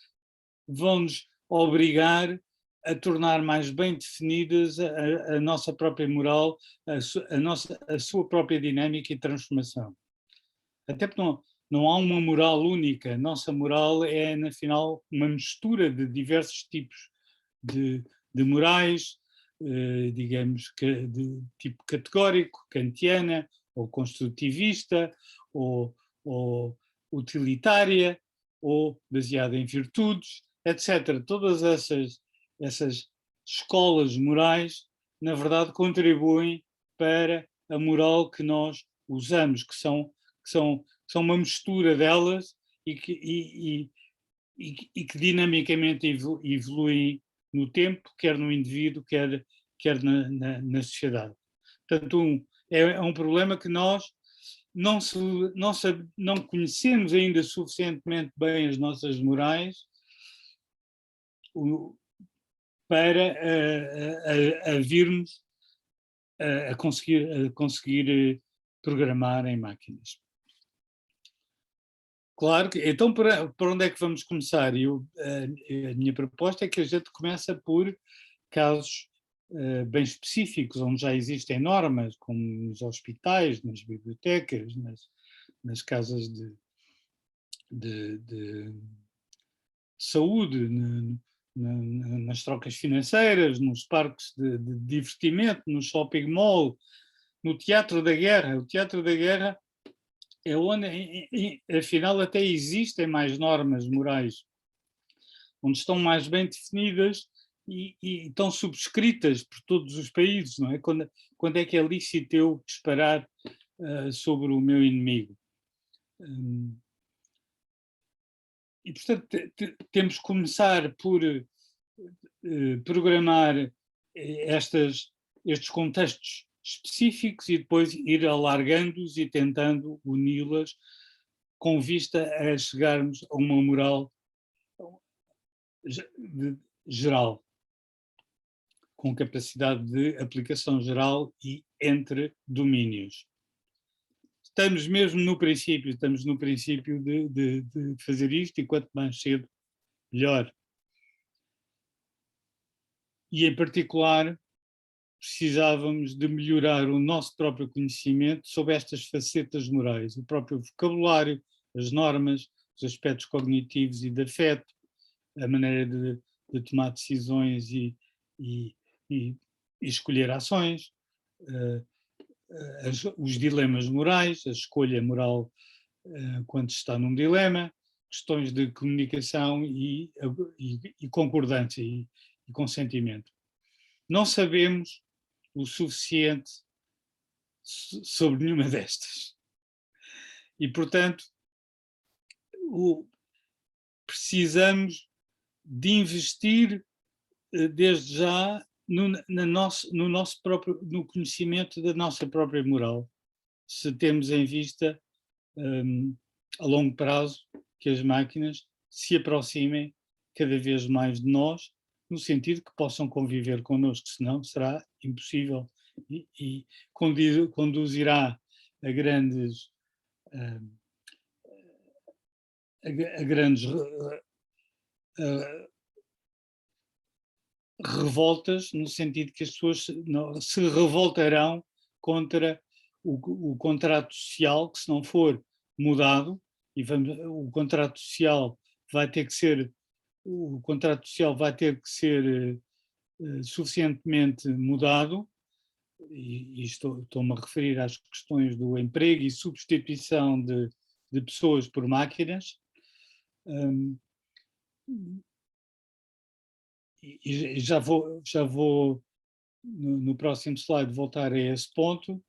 vão-nos obrigar a tornar mais bem definidas a nossa própria moral, a sua própria dinâmica e transformação. Até porque não há uma moral única. A nossa moral é, na final, uma mistura de diversos tipos de morais, digamos, de tipo categórico, kantiana, ou construtivista, ou utilitária, ou baseada em virtudes, etc. Todas essas escolas morais, na verdade, contribuem para a moral que nós usamos, que são uma mistura delas e que dinamicamente evoluem no tempo, quer no indivíduo, quer na sociedade. Portanto, é um problema que nós não conhecemos ainda suficientemente bem as nossas morais para virmos a conseguir programar em máquinas. Claro que, então para onde é que vamos começar? A minha proposta é que a gente começa por casos bem específicos, onde já existem normas, como nos hospitais, nas bibliotecas, nas casas de saúde, nas trocas financeiras, nos parques de divertimento, no shopping mall, no teatro da guerra. O teatro da guerra é onde, afinal, até existem mais normas morais, onde estão mais bem definidas e estão subscritas por todos os países, não é? Quando é que é lícito eu disparar sobre o meu inimigo? E, portanto, temos que começar por programar estes contextos específicos e depois ir alargando-os e tentando uni-las com vista a chegarmos a uma moral geral, com capacidade de aplicação geral e entre domínios. Estamos no princípio de fazer isto, e quanto mais cedo, melhor. E, em particular, precisávamos de melhorar o nosso próprio conhecimento sobre estas facetas morais, o próprio vocabulário, as normas, os aspectos cognitivos e de afeto, a maneira de tomar decisões e escolher ações, os dilemas morais, a escolha moral quando se está num dilema, questões de comunicação e concordância e consentimento. Não sabemos o suficiente sobre nenhuma destas. E, portanto, precisamos de investir desde já no conhecimento da nossa própria moral, se temos em vista a longo prazo que as máquinas se aproximem cada vez mais de nós, no sentido que possam conviver connosco, senão será impossível e conduzirá a grandes revoltas, no sentido que as pessoas se revoltarão contra o contrato social, que se não for mudado, o contrato social vai ter que ser suficientemente mudado, e estou-me a referir às questões do emprego e substituição de pessoas por máquinas, e já vou no próximo slide voltar a esse ponto.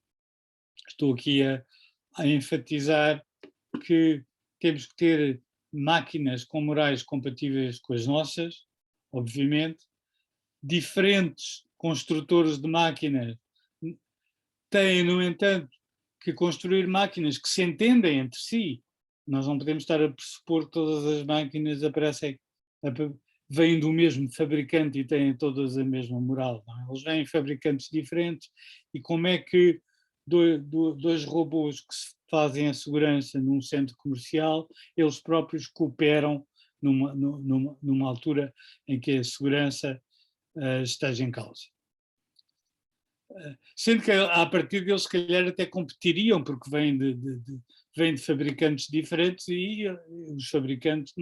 Estou aqui a enfatizar que temos que ter máquinas com morais compatíveis com as nossas, obviamente. Diferentes construtores de máquinas têm, no entanto, que construir máquinas que se entendem entre si. Nós não podemos estar a pressupor que todas as máquinas vêm do mesmo fabricante e têm todas a mesma moral. Não? Eles vêm fabricantes diferentes, e como é que dois robôs que fazem a segurança num centro comercial, eles próprios cooperam numa altura em que a segurança esteja em causa. Sendo que a partir deles, se calhar, até competiriam, porque vêm de fabricantes diferentes, e os fabricantes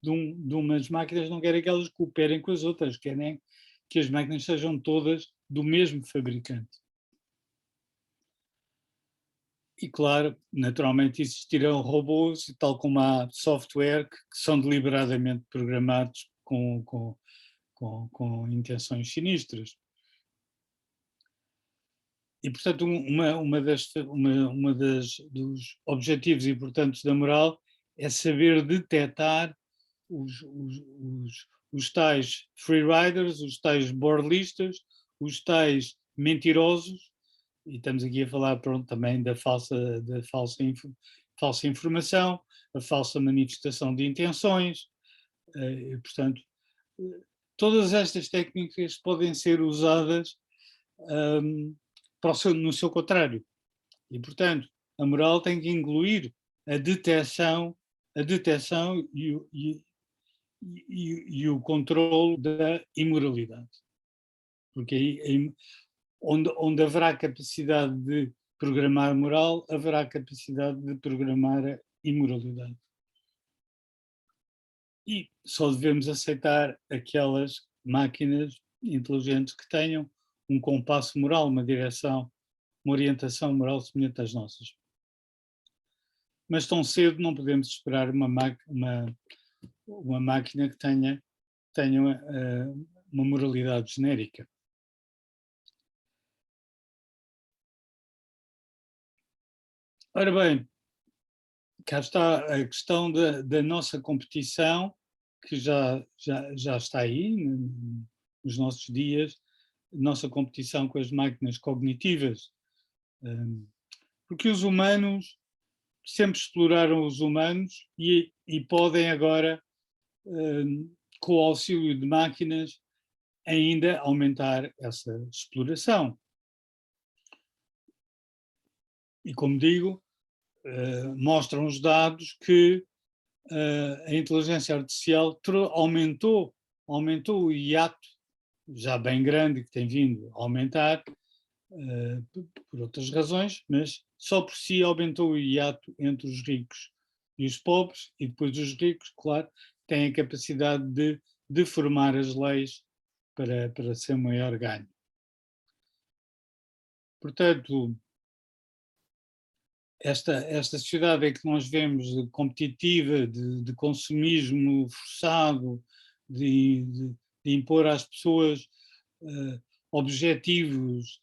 de umas máquinas não querem que elas cooperem com as outras, querem que as máquinas sejam todas do mesmo fabricante. E, claro, naturalmente existirão robôs, tal como há software que são deliberadamente programados com intenções sinistras. E, portanto, dos objetivos importantes da moral é saber detectar os tais freeriders, os tais borlistas, os tais mentirosos, e estamos aqui a falar também da falsa informação, a falsa manifestação de intenções, e, portanto, todas estas técnicas podem ser usadas no seu contrário. E, portanto, a moral tem que incluir a detecção e o controle da imoralidade. Porque aí onde haverá capacidade de programar moral, haverá capacidade de programar a imoralidade. E só devemos aceitar aquelas máquinas inteligentes que tenham um compasso moral, uma direção, uma orientação moral semelhante às nossas. Mas tão cedo não podemos esperar uma máquina que tenha uma moralidade genérica. Ora bem, cá está a questão da nossa competição, que já está aí nos nossos dias, nossa competição com as máquinas cognitivas, porque os humanos sempre exploraram os humanos e podem agora com o auxílio de máquinas, ainda aumentar essa exploração. E como digo, mostram os dados que a inteligência artificial aumentou o hiato, já bem grande, que tem vindo a aumentar, por outras razões, mas só por si aumentou o hiato entre os ricos e os pobres, e depois os ricos, claro, têm a capacidade de deformar as leis para ser maior ganho. Portanto, esta sociedade em que nós vemos competitiva, de consumismo forçado, de impor às pessoas objetivos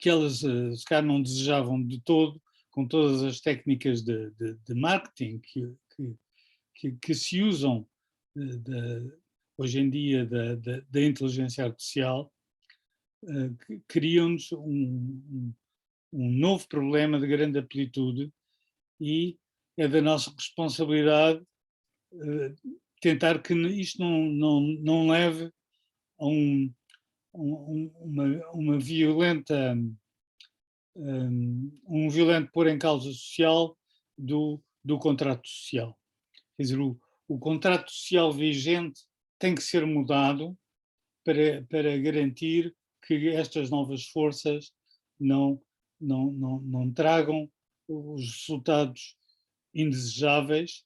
que elas se calhar não desejavam de todo, com todas as técnicas de marketing que se usam hoje em dia da inteligência artificial, criam-nos um novo problema de grande amplitude, e é da nossa responsabilidade tentar que isto não leve a uma violenta, um violento pôr em causa social do contrato social. Quer dizer, o contrato social vigente tem que ser mudado para garantir que estas novas forças não tragam os resultados indesejáveis,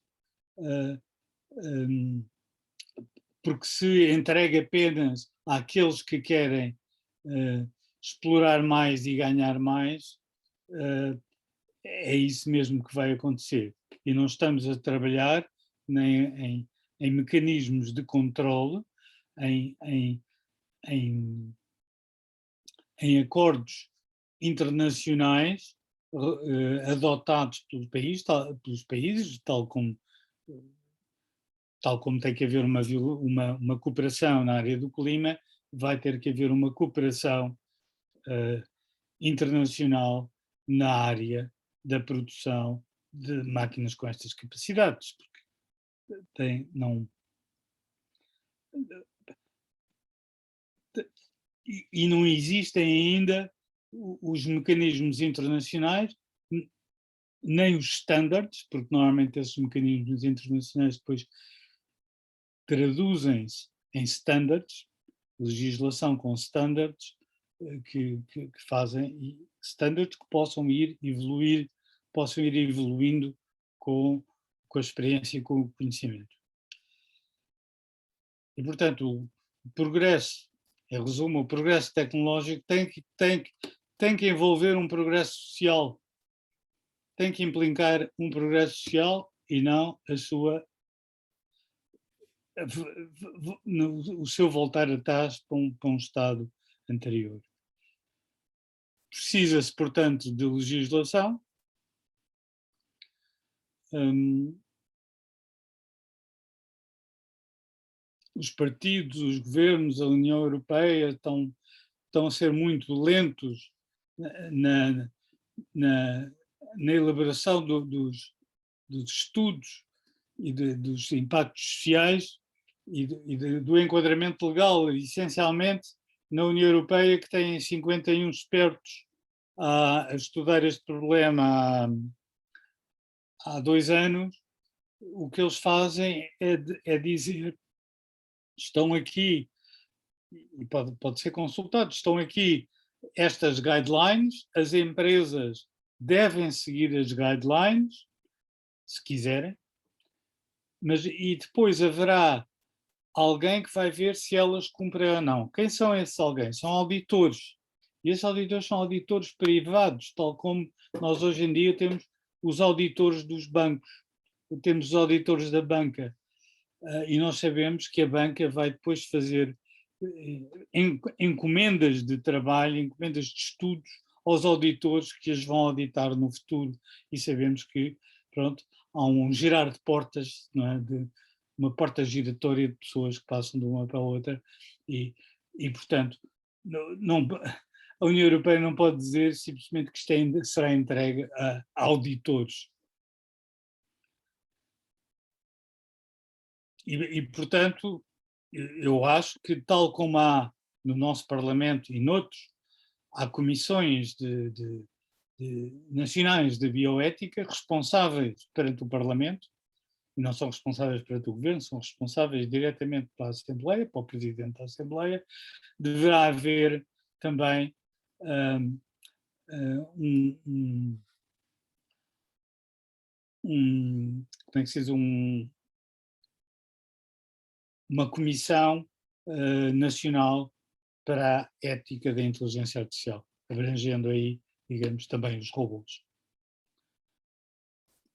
porque se entrega apenas àqueles que querem explorar mais e ganhar mais, é isso mesmo que vai acontecer. E não estamos a trabalhar nem em mecanismos de controle, em acordos internacionais adotados pelos países, tal como tem que haver uma cooperação na área do clima, vai ter que haver uma cooperação internacional na área da produção de máquinas com estas capacidades, porque não existem ainda os mecanismos internacionais, nem os standards, porque normalmente esses mecanismos internacionais depois traduzem-se em standards, legislação com standards que fazem standards que possam ir evoluindo com a experiência e com o conhecimento. E, portanto, o progresso, em resumo, o progresso tecnológico tem que envolver um progresso social, tem que implicar um progresso social e não o seu voltar atrás para um estado anterior. Precisa-se, portanto, de legislação. Os partidos, os governos, a União Europeia estão a ser muito lentos na elaboração dos estudos e dos impactos sociais e do enquadramento legal, essencialmente na União Europeia, que tem 51 expertos a estudar este problema há 2 anos. O que eles fazem é dizer: estão aqui, e pode ser consultado, estão aqui estas guidelines, as empresas devem seguir as guidelines, se quiserem, e depois haverá alguém que vai ver se elas cumprem ou não. Quem são esses alguém? São auditores. E esses auditores são auditores privados, tal como nós hoje em dia temos os auditores dos bancos, temos os auditores da banca. E nós sabemos que a banca vai depois fazer encomendas de trabalho, encomendas de estudos aos auditores que as vão auditar no futuro, e sabemos que, pronto, há um girar de portas, não é? De uma porta giratória de pessoas que passam de uma para a outra, e portanto, a União Europeia não pode dizer simplesmente que isto será entregue a auditores. Portanto, eu acho que, tal como há no nosso Parlamento e noutros, há comissões nacionais de bioética responsáveis perante o Parlamento, e não são responsáveis perante o Governo, são responsáveis diretamente para a Assembleia, para o Presidente da Assembleia. Deverá haver também como é que se diz, uma comissão nacional para a ética da inteligência artificial, abrangendo aí, digamos, também os robôs.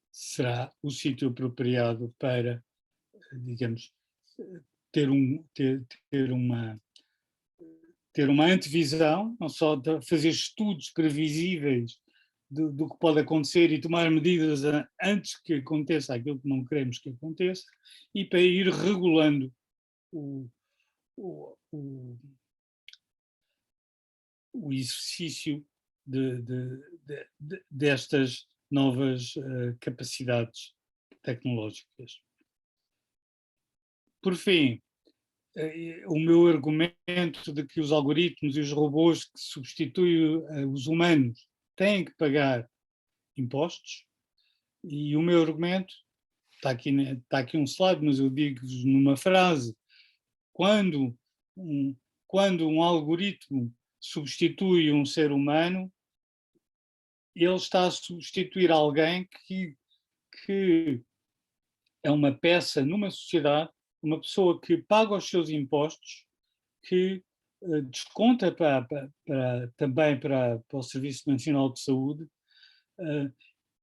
Será o sítio apropriado para, digamos, ter uma antevisão, não só de fazer estudos previsíveis do que pode acontecer e tomar medidas antes que aconteça aquilo que não queremos que aconteça, e para ir regulando o exercício destas novas capacidades tecnológicas. Por fim, o meu argumento de que os algoritmos e os robôs que substituem os humanos têm que pagar impostos, e o meu argumento, está aqui um slide, mas eu digo-vos numa frase: quando um algoritmo substitui um ser humano, ele está a substituir alguém que é uma peça numa sociedade, uma pessoa que paga os seus impostos, que desconta também para o Serviço Nacional de Saúde.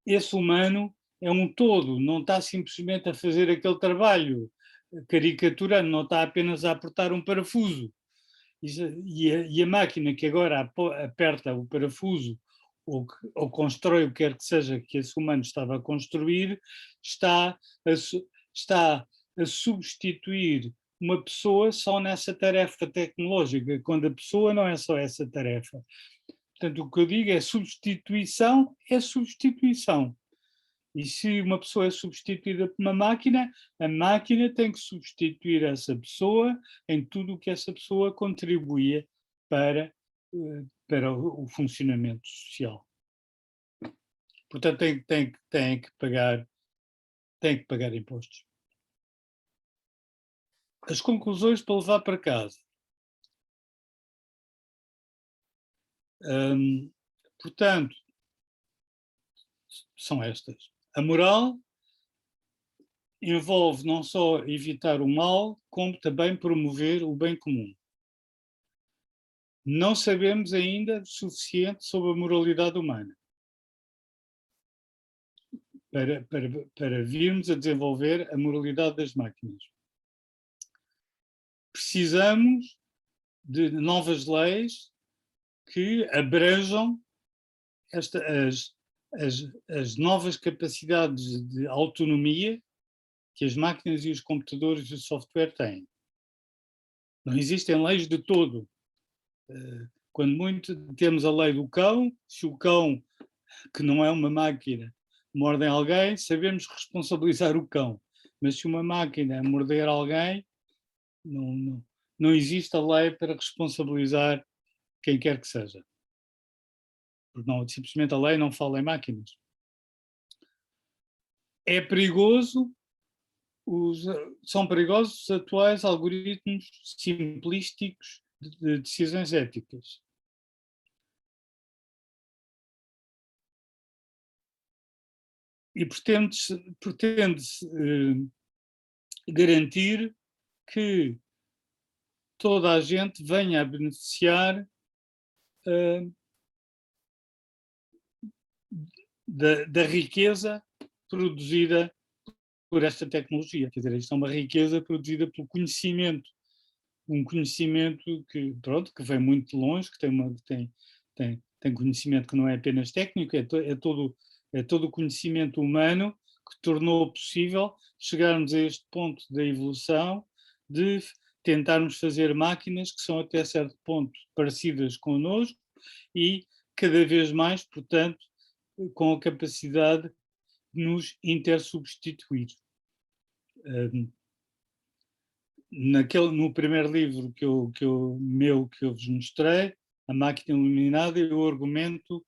Esse humano é um todo, não está simplesmente a fazer aquele trabalho caricaturando, não está apenas a apertar um parafuso. E a máquina que agora aperta o parafuso ou constrói o que quer que seja que esse humano estava a construir, está a substituir uma pessoa só nessa tarefa tecnológica, quando a pessoa não é só essa tarefa. Portanto, o que eu digo é substituição é substituição. E se uma pessoa é substituída por uma máquina, a máquina tem que substituir essa pessoa em tudo o que essa pessoa contribuía para o funcionamento social. Portanto, tem que pagar impostos. As conclusões para levar para casa. Portanto, são estas. A moral envolve não só evitar o mal, como também promover o bem comum. Não sabemos ainda o suficiente sobre a moralidade humana para virmos a desenvolver a moralidade das máquinas. Precisamos de novas leis que abranjam as novas capacidades de autonomia que as máquinas e os computadores e o software têm. Não existem leis de todo. Quando muito temos a lei do cão, se o cão, que não é uma máquina, morde alguém, sabemos responsabilizar o cão. Mas se uma máquina morder alguém, não existe a lei para responsabilizar quem quer que seja. Porque simplesmente a lei não fala em máquinas. É perigoso, são perigosos os atuais algoritmos simplísticos de decisões éticas. E pretende-se garantir que toda a gente venha a beneficiar da riqueza produzida por esta tecnologia. Quer dizer, isto é uma riqueza produzida pelo conhecimento, um conhecimento que vem muito de longe, que tem conhecimento que não é apenas técnico, é todo o conhecimento humano que tornou possível chegarmos a este ponto da evolução de tentarmos fazer máquinas que são até certo ponto parecidas connosco e cada vez mais, portanto, com a capacidade de nos intersubstituir. no primeiro livro que eu vos mostrei, A Máquina Iluminada, eu argumento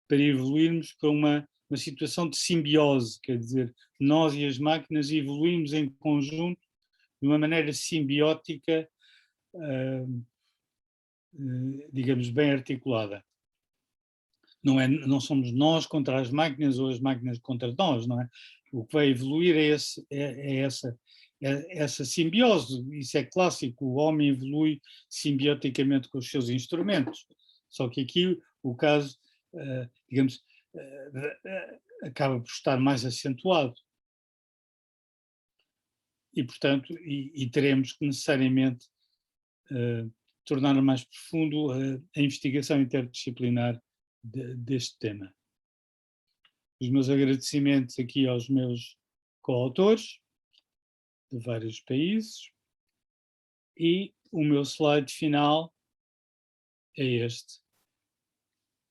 para evoluirmos para uma situação de simbiose, quer dizer, nós e as máquinas evoluímos em conjunto de uma maneira simbiótica, digamos, bem articulada. Não somos nós contra as máquinas ou as máquinas contra nós, não é? O que vai evoluir é essa simbiose. Isso é clássico, o homem evolui simbioticamente com os seus instrumentos. Só que aqui o caso, digamos, acaba por estar mais acentuado. E, portanto, teremos que necessariamente tornar mais profundo a investigação interdisciplinar deste tema. Os meus agradecimentos aqui aos meus coautores de vários países, e o meu slide final é este,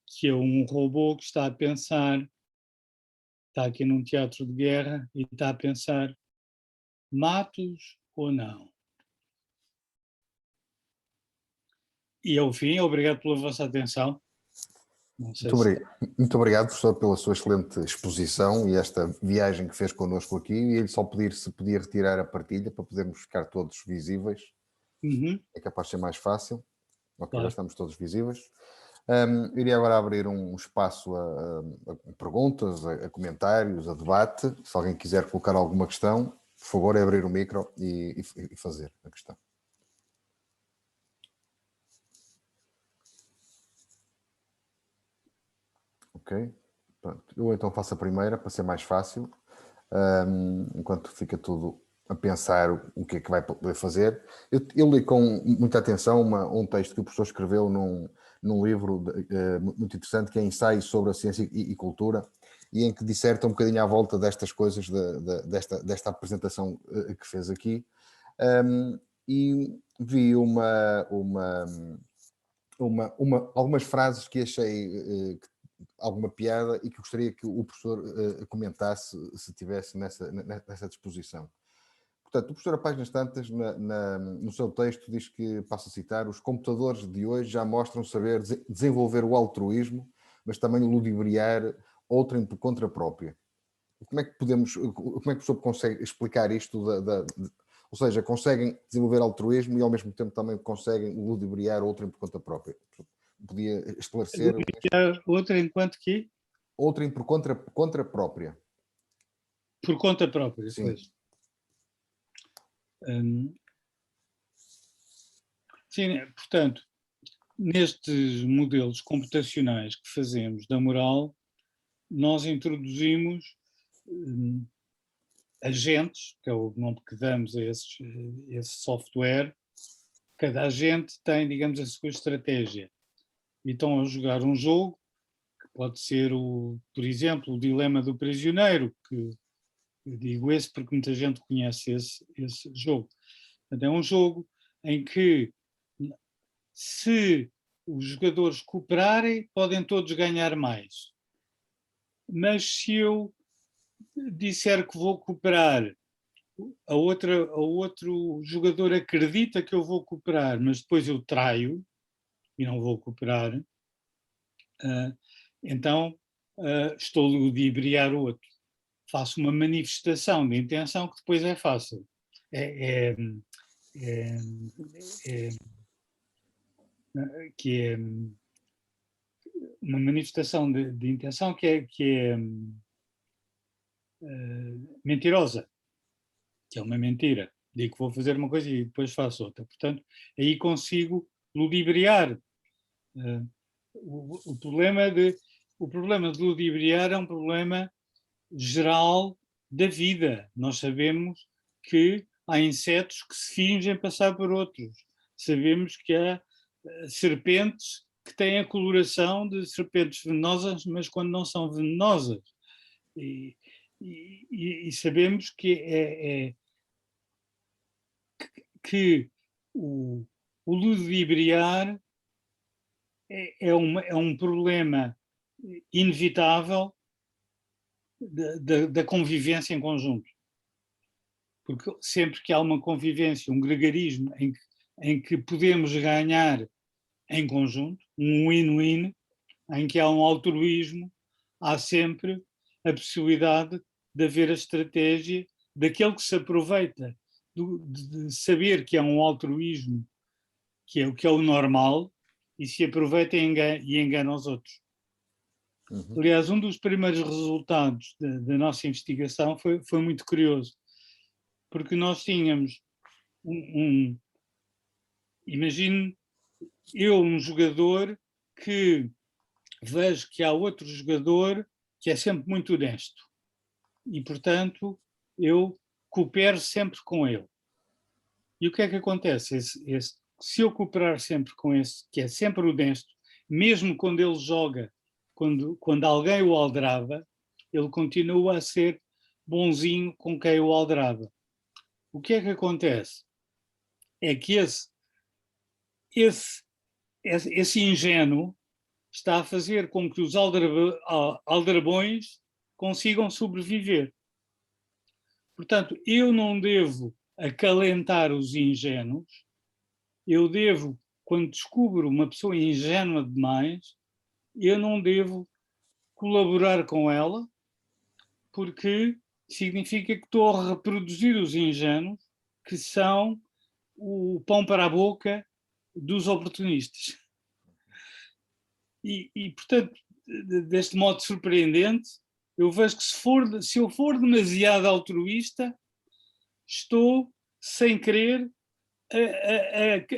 que é um robô que está a pensar, está aqui num teatro de guerra e está a pensar: mato-os ou não? E ao fim, obrigado pela vossa atenção. Muito obrigado, professor, pela sua excelente exposição e esta viagem que fez connosco aqui. E ele só pedir se podia retirar a partilha para podermos ficar todos visíveis. É capaz de ser mais fácil. Ok, claro. Já estamos todos visíveis. Iria agora abrir um espaço a perguntas, a comentários, a debate. Se alguém quiser colocar alguma questão, por favor, é abrir o micro e fazer a questão. Ok, pronto. Eu então faço a primeira para ser mais fácil, enquanto fica tudo a pensar o que é que vai poder fazer. Eu li com muita atenção um texto que o professor escreveu num livro muito interessante, que é Ensaios sobre a Ciência e Cultura, e em que disserta um bocadinho à volta destas coisas, desta apresentação que fez aqui, e vi algumas frases que achei alguma piada e que gostaria que o professor comentasse se tivesse nessa disposição. Portanto, o professor, a páginas tantas, no seu texto, diz que, passo a citar, os computadores de hoje já mostram saber desenvolver o altruísmo, mas também ludibriar outrem por conta própria. Como é que o professor consegue explicar isto? Ou seja, conseguem desenvolver altruísmo e ao mesmo tempo também conseguem ludibriar outrem por conta própria. Podia esclarecer? Outra enquanto que? Outrem por conta própria. Por conta própria, sim. Pois. Sim, portanto, nestes modelos computacionais que fazemos da moral, nós introduzimos agentes, que é o nome que damos a esse software. Cada agente tem, digamos, a sua estratégia. E estão a jogar um jogo, que pode ser, por exemplo, o Dilema do Prisioneiro, que eu digo esse porque muita gente conhece esse jogo. É um jogo em que, se os jogadores cooperarem, podem todos ganhar mais. Mas se eu disser que vou cooperar, a outro jogador acredita que eu vou cooperar, mas depois eu traio e não vou cooperar, então estou a ludibriar o outro. Faço uma manifestação de intenção que depois é fácil. Que é uma manifestação de intenção que é mentirosa, que é uma mentira. Digo que vou fazer uma coisa e depois faço outra. Portanto, aí consigo ludibriar. O problema de ludibriar é um problema geral da vida. Nós sabemos que há insetos que se fingem passar por outros. Sabemos que há serpentes que têm a coloração de serpentes venenosas, mas quando não são venenosas. E sabemos que que o ludibriar é um problema inevitável da convivência em conjunto. porque sempre que há uma convivência, um gregarismo em que podemos ganhar em conjunto, um win-win, em que há um altruísmo, há sempre a possibilidade de haver a estratégia daquele que se aproveita de saber que há um altruísmo, que é o normal, e se aproveita e engana os outros. Uhum. Aliás, um dos primeiros resultados da nossa investigação foi muito curioso, porque nós tínhamos imagine eu, um jogador, que vejo que há outro jogador que é sempre muito honesto e, portanto, eu coopero sempre com ele. E o que é que acontece? Se eu cooperar sempre com esse que é sempre honesto, mesmo quando ele joga, quando alguém o aldraba, ele continua a ser bonzinho com quem o aldraba. O que é que acontece? É que esse ingênuo está a fazer com que os aldrabões consigam sobreviver. Portanto, eu não devo acalentar os ingênuos, eu devo, quando descubro uma pessoa ingênua demais, eu não devo colaborar com ela, porque significa que estou a reproduzir os ingênuos, que são o pão para a boca dos oportunistas. Portanto, deste modo surpreendente, eu vejo que se eu for demasiado altruísta, estou, sem querer,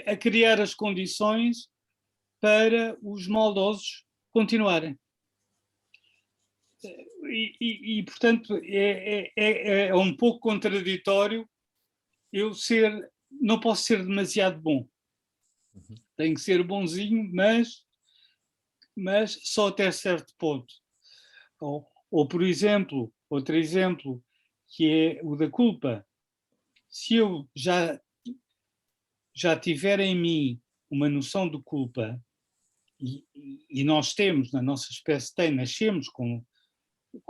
a criar as condições para os maldosos continuarem. Portanto, é um pouco contraditório eu não posso ser demasiado bom. Tenho que ser bonzinho, mas só até certo ponto. Ou, por exemplo, outro exemplo, que é o da culpa. Se eu já tiver em mim uma noção de culpa, e nós temos, na nossa espécie nascemos com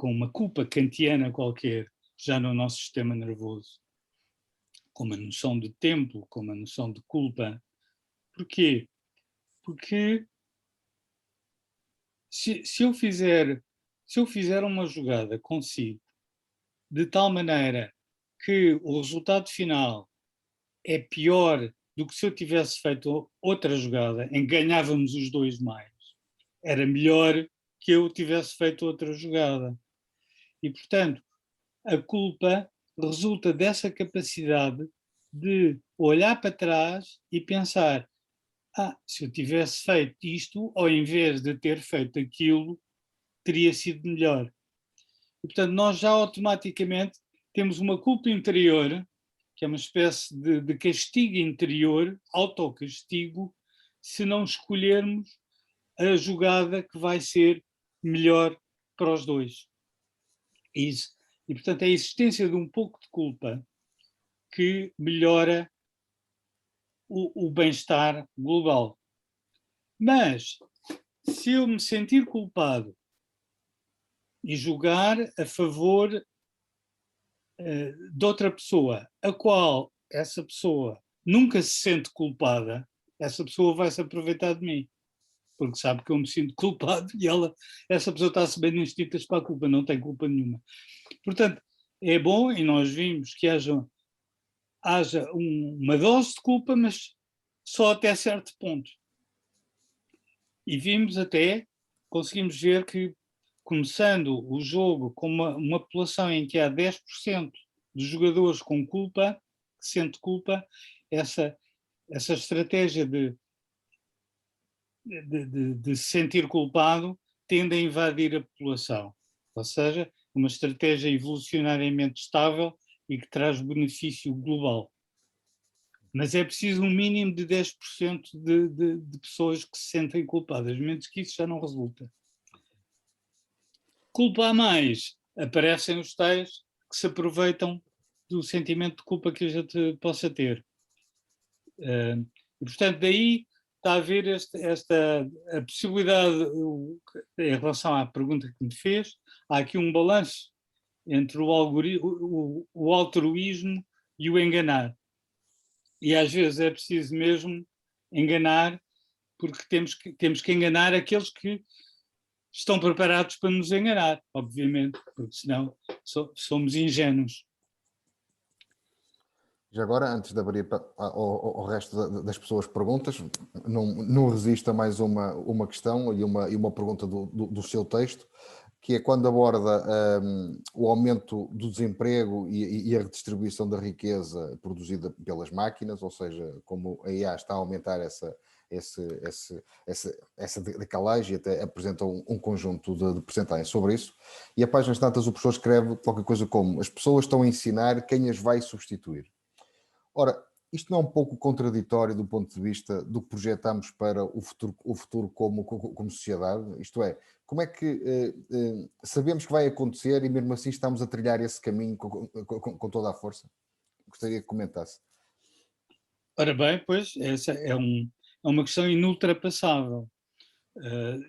uma culpa kantiana qualquer, já no nosso sistema nervoso, com uma noção de tempo, com uma noção de culpa. Porquê? Porque se eu fizer uma jogada consigo de tal maneira que o resultado final é pior do que se eu tivesse feito outra jogada em que ganhávamos os dois mais, era melhor que eu tivesse feito outra jogada. E, portanto, a culpa resulta dessa capacidade de olhar para trás e pensar: se eu tivesse feito isto, ao invés de ter feito aquilo, teria sido melhor. E, portanto, nós já automaticamente temos uma culpa interior, que é uma espécie de castigo interior, autocastigo, se não escolhermos a jogada que vai ser melhor para os dois. Isso. E, portanto, é a existência de um pouco de culpa que melhora o bem-estar global. Mas, se eu me sentir culpado e jogar a favor de outra pessoa, a qual essa pessoa nunca se sente culpada, essa pessoa vai se aproveitar de mim, porque sabe que eu me sinto culpado e essa pessoa está-se bem nas tintas para a culpa, não tem culpa nenhuma. Portanto, é bom, e nós vimos que haja uma dose de culpa, mas só até certo ponto. E conseguimos ver que, começando o jogo com uma população em que há 10% de jogadores com culpa, que sente culpa, essa estratégia de se sentir culpado tende a invadir a população. Ou seja, uma estratégia evolucionariamente estável e que traz benefício global. Mas é preciso um mínimo de 10% de pessoas que se sentem culpadas, menos que isso já não resulta. Culpa a mais, aparecem os tais que se aproveitam do sentimento de culpa que a gente possa ter. E, portanto, daí está a haver a possibilidade, em relação à pergunta que me fez, há aqui um balanço entre o altruísmo e o enganar. E às vezes é preciso mesmo enganar, porque temos que enganar aqueles que estão preparados para nos enganar, obviamente, porque senão somos ingênuos. Já agora, antes de abrir ao resto das pessoas perguntas, não resista mais uma questão e uma pergunta do seu texto, que é quando aborda o aumento do desemprego e a redistribuição da riqueza produzida pelas máquinas, ou seja, como a IA está a aumentar essa decalagem, e até apresenta um conjunto de percentagens sobre isso, e a páginas tantas o professor escreve qualquer coisa como: as pessoas estão a ensinar quem as vai substituir. Ora, isto não é um pouco contraditório do ponto de vista do que projetamos para o futuro como sociedade? Isto é, como é que sabemos que vai acontecer e mesmo assim estamos a trilhar esse caminho com toda a força? Gostaria que comentasse. Ora bem, pois, essa é uma questão inultrapassável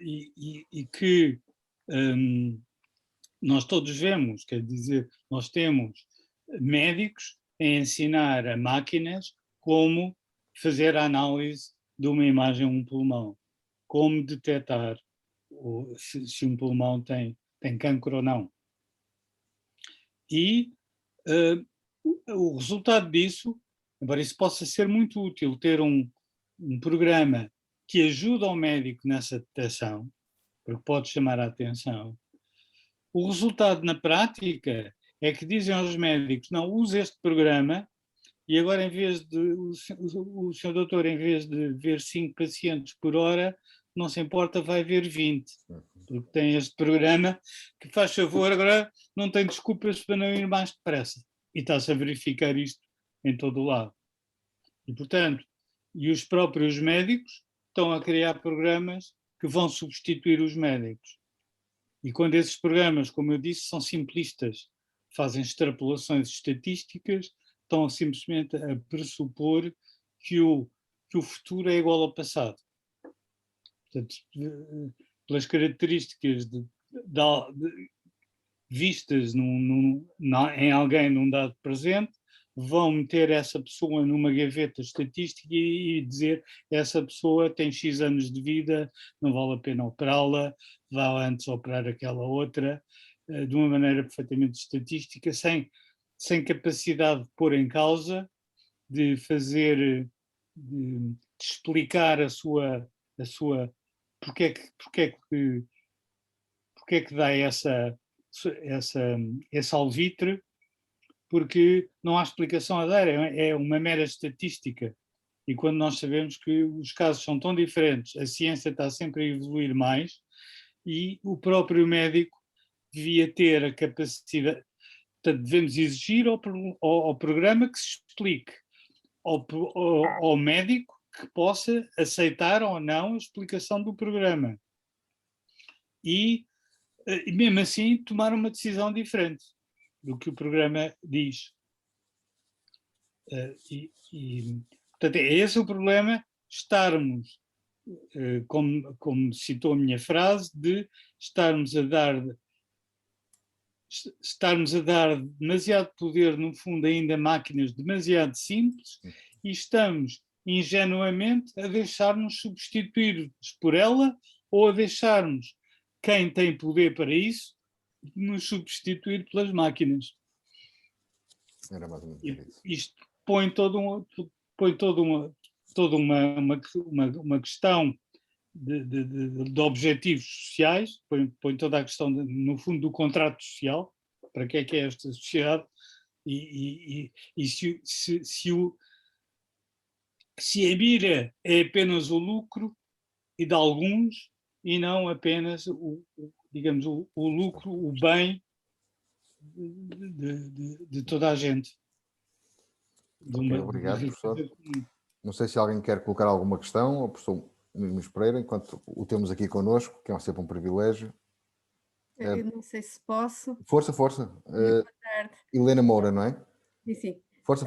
e que nós todos vemos, quer dizer, nós temos médicos a ensinar a máquinas como fazer a análise de uma imagem a um pulmão, como detectar se um pulmão tem cancro ou não. E o resultado disso, embora isso possa ser muito útil, ter um programa que ajuda o médico nessa detecção, porque pode chamar a atenção, o resultado na prática é que dizem aos médicos: não, use este programa e agora, em vez de o senhor doutor, em vez de ver 5 pacientes por hora, não se importa, vai ver 20, porque tem este programa que, faz favor, agora não tem desculpas para não ir mais depressa. E está-se a verificar isto em todo o lado. E, portanto, e os próprios médicos estão a criar programas que vão substituir os médicos. E quando esses programas, como eu disse, são simplistas, fazem extrapolações estatísticas, estão simplesmente a pressupor que o futuro é igual ao passado. Portanto, pelas características vistas em alguém num dado presente, vão meter essa pessoa numa gaveta estatística e dizer: essa pessoa tem X anos de vida, não vale a pena operá-la, vá antes operar aquela outra, de uma maneira perfeitamente estatística, sem capacidade de pôr em causa, de fazer, de explicar a sua porque é que dá esse alvitre, porque não há explicação a dar, é uma mera estatística. E quando nós sabemos que os casos são tão diferentes, a ciência está sempre a evoluir mais e o próprio médico devia ter a capacidade, portanto, devemos exigir ao programa que se explique, ao médico que possa aceitar ou não a explicação do programa. E mesmo assim tomar uma decisão diferente do que o programa diz. Portanto, é esse o problema, estarmos, como citou a minha frase, de estarmos a dar demasiado poder, no fundo, ainda a máquinas demasiado simples, e estamos ingenuamente a deixar-nos substituir por ela, ou a deixarmos quem tem poder para isso nos substituir pelas máquinas. Era mais ou menos isso. Isto põe toda uma questão de objetivos sociais, põe toda a questão, no fundo, do contrato social, para que é esta sociedade, e se a mira é apenas o lucro e de alguns, e não apenas digamos, o lucro, o bem de toda a gente. Okay, obrigado, professor. Não sei se alguém quer colocar alguma questão ao professor Luís Pereira, enquanto o temos aqui connosco, que é sempre um privilégio. Eu não sei se posso. Força. Boa tarde. Helena Moura, não é? Sim. Força.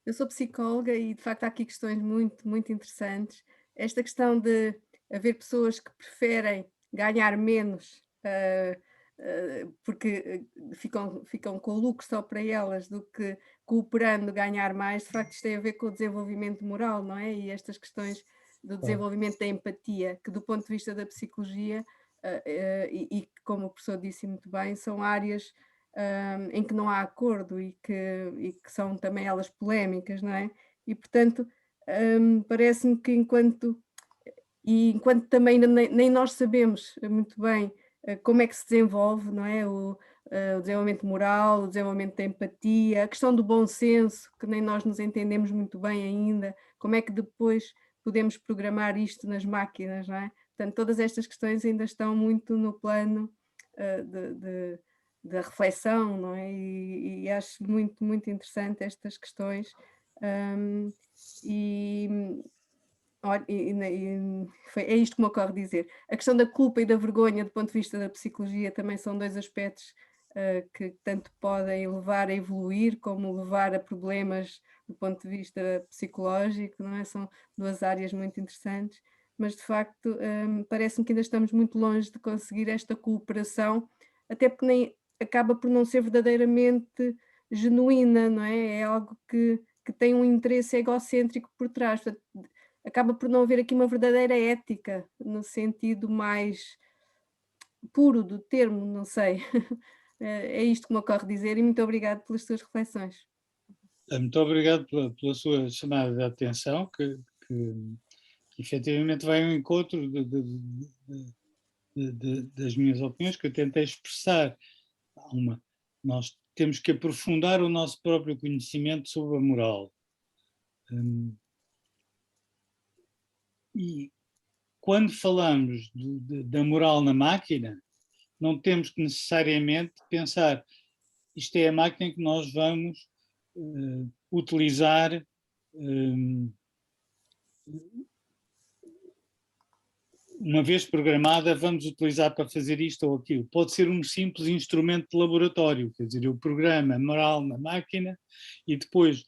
Eu sou psicóloga e, de facto, há aqui questões muito, muito interessantes. Esta questão de haver pessoas que preferem ganhar menos porque ficam com lucro só para elas, do que cooperando ganhar mais, de facto isto tem a ver com o desenvolvimento moral, não é? E estas questões do desenvolvimento da empatia, que do ponto de vista da psicologia, e como o professor disse muito bem, são áreas em que não há acordo e que são também elas polémicas, não é? E portanto, parece-me que enquanto também ainda nem nós sabemos muito bem como é que se desenvolve, não é? O desenvolvimento moral, o desenvolvimento da empatia, a questão do bom senso, que nem nós nos entendemos muito bem ainda, como é que depois podemos programar isto nas máquinas, não é? Portanto, todas estas questões ainda estão muito no plano da reflexão, não é? E acho muito, muito interessante estas questões. É isto que me ocorre dizer. A questão da culpa e da vergonha, do ponto de vista da psicologia, também são dois aspectos que tanto podem levar a evoluir, como levar a problemas do ponto de vista psicológico, não é? São duas áreas muito interessantes, mas de facto parece-me que ainda estamos muito longe de conseguir esta cooperação, até porque nem acaba por não ser verdadeiramente genuína, não é? É algo que tem um interesse egocêntrico por trás. Portanto, acaba por não haver aqui uma verdadeira ética, no sentido mais puro do termo, não sei. É isto que me ocorre dizer e muito obrigado pelas suas reflexões. Muito obrigado pela sua chamada de atenção, que efetivamente vai ao encontro das minhas opiniões, que eu tentei expressar. Nós temos que aprofundar o nosso próprio conhecimento sobre a moral. E quando falamos da moral na máquina, não temos que necessariamente pensar isto é a máquina que nós vamos utilizar uma vez programada, vamos utilizar para fazer isto ou aquilo. Pode ser um simples instrumento de laboratório, quer dizer, eu programo a moral na máquina e depois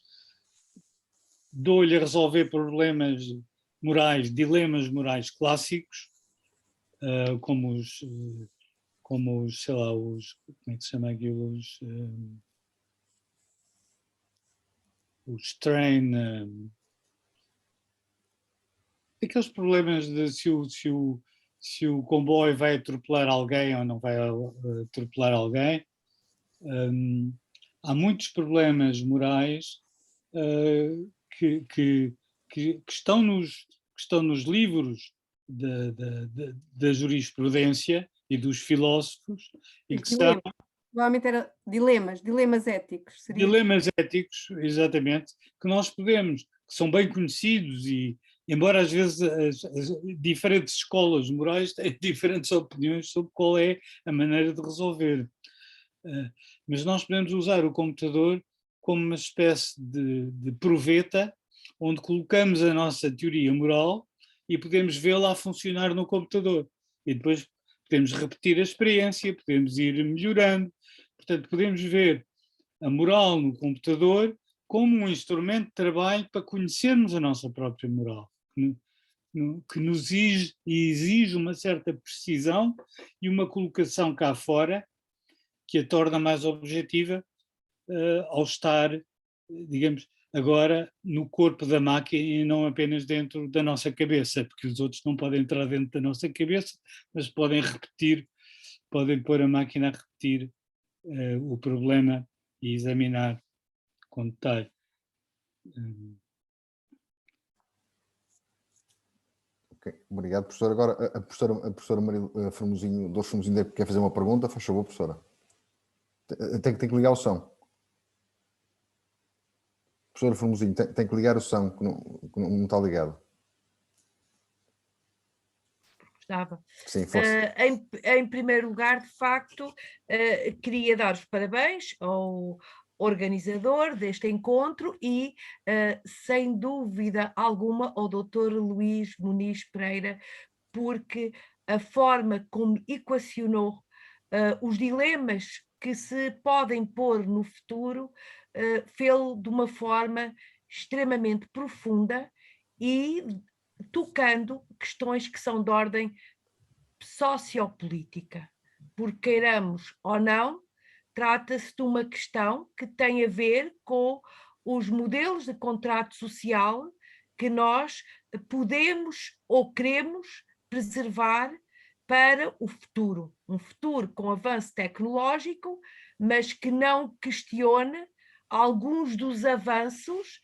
dou-lhe a resolver problemas morais, dilemas morais clássicos, como os, sei lá, como é que se chama aquilo, os train, aqueles problemas de se o comboio vai atropelar alguém ou não vai atropelar alguém. Há muitos problemas morais que estão nos livros da jurisprudência e dos filósofos e que são provavelmente era dilemas éticos. Seria... Dilemas éticos, exatamente, que nós podemos, que são bem conhecidos e, embora às vezes as diferentes escolas morais têm diferentes opiniões sobre qual é a maneira de resolver. Mas nós podemos usar o computador como uma espécie de proveta, onde colocamos a nossa teoria moral e podemos vê-la a funcionar no computador. E depois podemos repetir a experiência, podemos ir melhorando. Portanto, podemos ver a moral no computador como um instrumento de trabalho para conhecermos a nossa própria moral, que nos exige uma certa precisão e uma colocação cá fora que a torna mais objetiva ao estar, digamos, agora no corpo da máquina e não apenas dentro da nossa cabeça, porque os outros não podem entrar dentro da nossa cabeça, mas podem pôr a máquina a repetir o problema e examinar com detalhe. Ok, obrigado, professor. Agora a professora Maria Formosinho, Dores Formosinho, quer fazer uma pergunta? Faz favor, professora. Tem que ligar o som. Professora Formosinho, tem que ligar o som, que não está ligado. Gostava. Sim, força. Em primeiro lugar, de facto, queria dar os parabéns ao organizador deste encontro e, sem dúvida alguma, ao Dr. Luís Muniz Pereira, porque a forma como equacionou os dilemas que se podem pôr no futuro, fê-lo de uma forma extremamente profunda e tocando questões que são de ordem sociopolítica, porque queiramos ou não, trata-se de uma questão que tem a ver com os modelos de contrato social que nós podemos ou queremos preservar para o futuro. Um futuro com avanço tecnológico, mas que não questione alguns dos avanços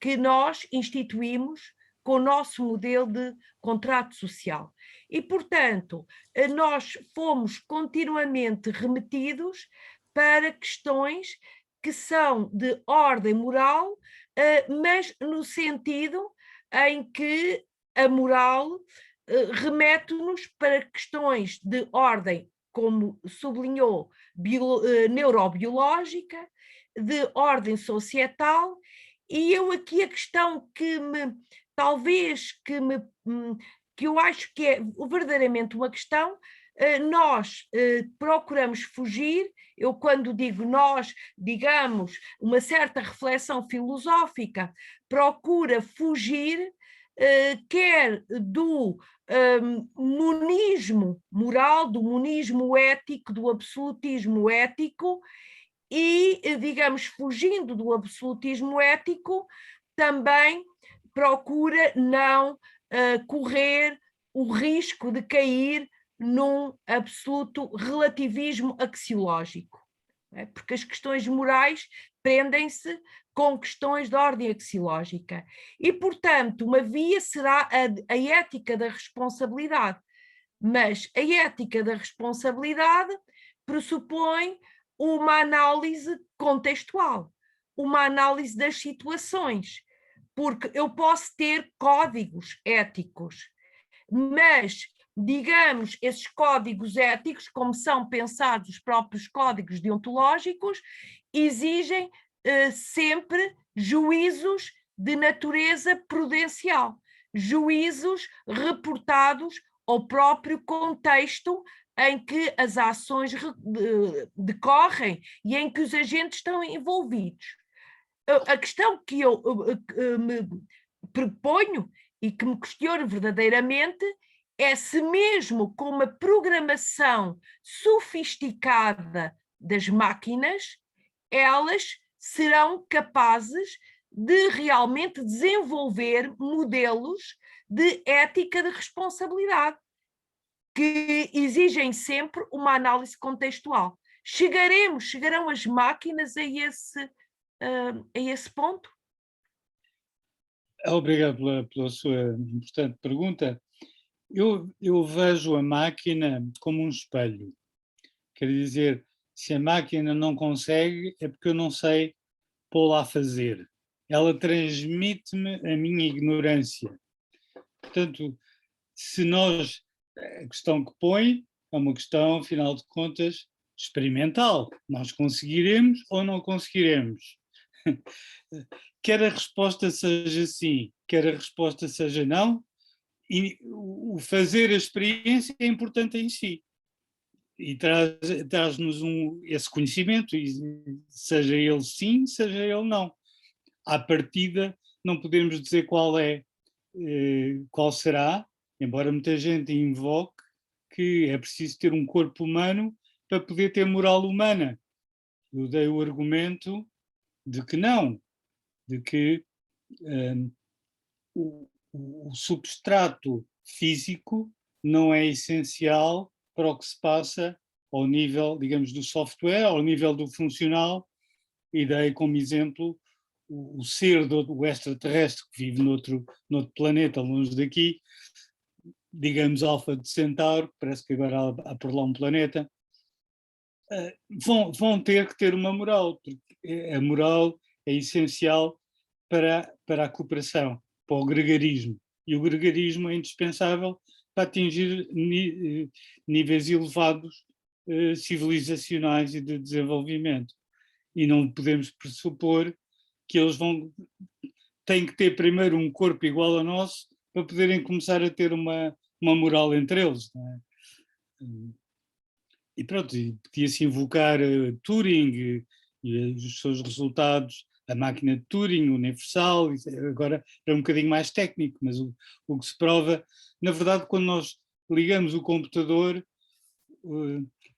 que nós instituímos com o nosso modelo de contrato social. E, portanto, nós fomos continuamente remetidos para questões que são de ordem moral, mas no sentido em que a moral remete-nos para questões de ordem, como sublinhou, neurobiológica, de ordem societal, e eu aqui a questão que eu acho que é verdadeiramente uma questão, nós procuramos fugir, eu quando digo nós, digamos, uma certa reflexão filosófica, procura fugir quer do monismo moral, do monismo ético, do absolutismo ético, e, digamos, fugindo do absolutismo ético, também procura não correr o risco de cair num absoluto relativismo axiológico, porque as questões morais prendem-se com questões de ordem axiológica. E, portanto, uma via será a ética da responsabilidade, mas a ética da responsabilidade pressupõe uma análise contextual, uma análise das situações, porque eu posso ter códigos éticos, mas, digamos, esses códigos éticos, como são pensados os próprios códigos deontológicos, exigem sempre juízos de natureza prudencial, juízos reportados ao próprio contexto em que as ações decorrem e em que os agentes estão envolvidos. A questão que eu me proponho e que me questiono verdadeiramente é se mesmo com uma programação sofisticada das máquinas, elas serão capazes de realmente desenvolver modelos de ética de responsabilidade, que exigem sempre uma análise contextual. Chegarão as máquinas a esse ponto? Obrigado pela sua importante pergunta. Eu vejo a máquina como um espelho. Quer dizer, se a máquina não consegue, é porque eu não sei pô-la a fazer. Ela transmite-me a minha ignorância. Portanto, a questão que põe é uma questão, afinal de contas, experimental. Nós conseguiremos ou não conseguiremos? Quer a resposta seja sim, quer a resposta seja não, e o fazer a experiência é importante em si. E traz-nos esse conhecimento, seja ele sim, seja ele não. À partida, não podemos dizer qual será, embora muita gente invoque que é preciso ter um corpo humano para poder ter moral humana. Eu dei o argumento de que não, de que o substrato físico não é essencial para o que se passa ao nível, digamos, do software, ao nível do funcional, e dei como exemplo o ser do extraterrestre que vive noutro planeta longe daqui, digamos Alfa de Centauro, parece que agora há por lá um planeta, vão ter que ter uma moral, porque a moral é essencial para a cooperação, para o gregarismo, e o gregarismo é indispensável para atingir níveis elevados civilizacionais e de desenvolvimento. E não podemos pressupor que eles têm que ter primeiro um corpo igual ao nosso para poderem começar a ter uma moral entre eles. Não é? E pronto, podia-se invocar Turing e os seus resultados, a máquina de Turing universal, agora é um bocadinho mais técnico, mas o que se prova, na verdade, quando nós ligamos o computador,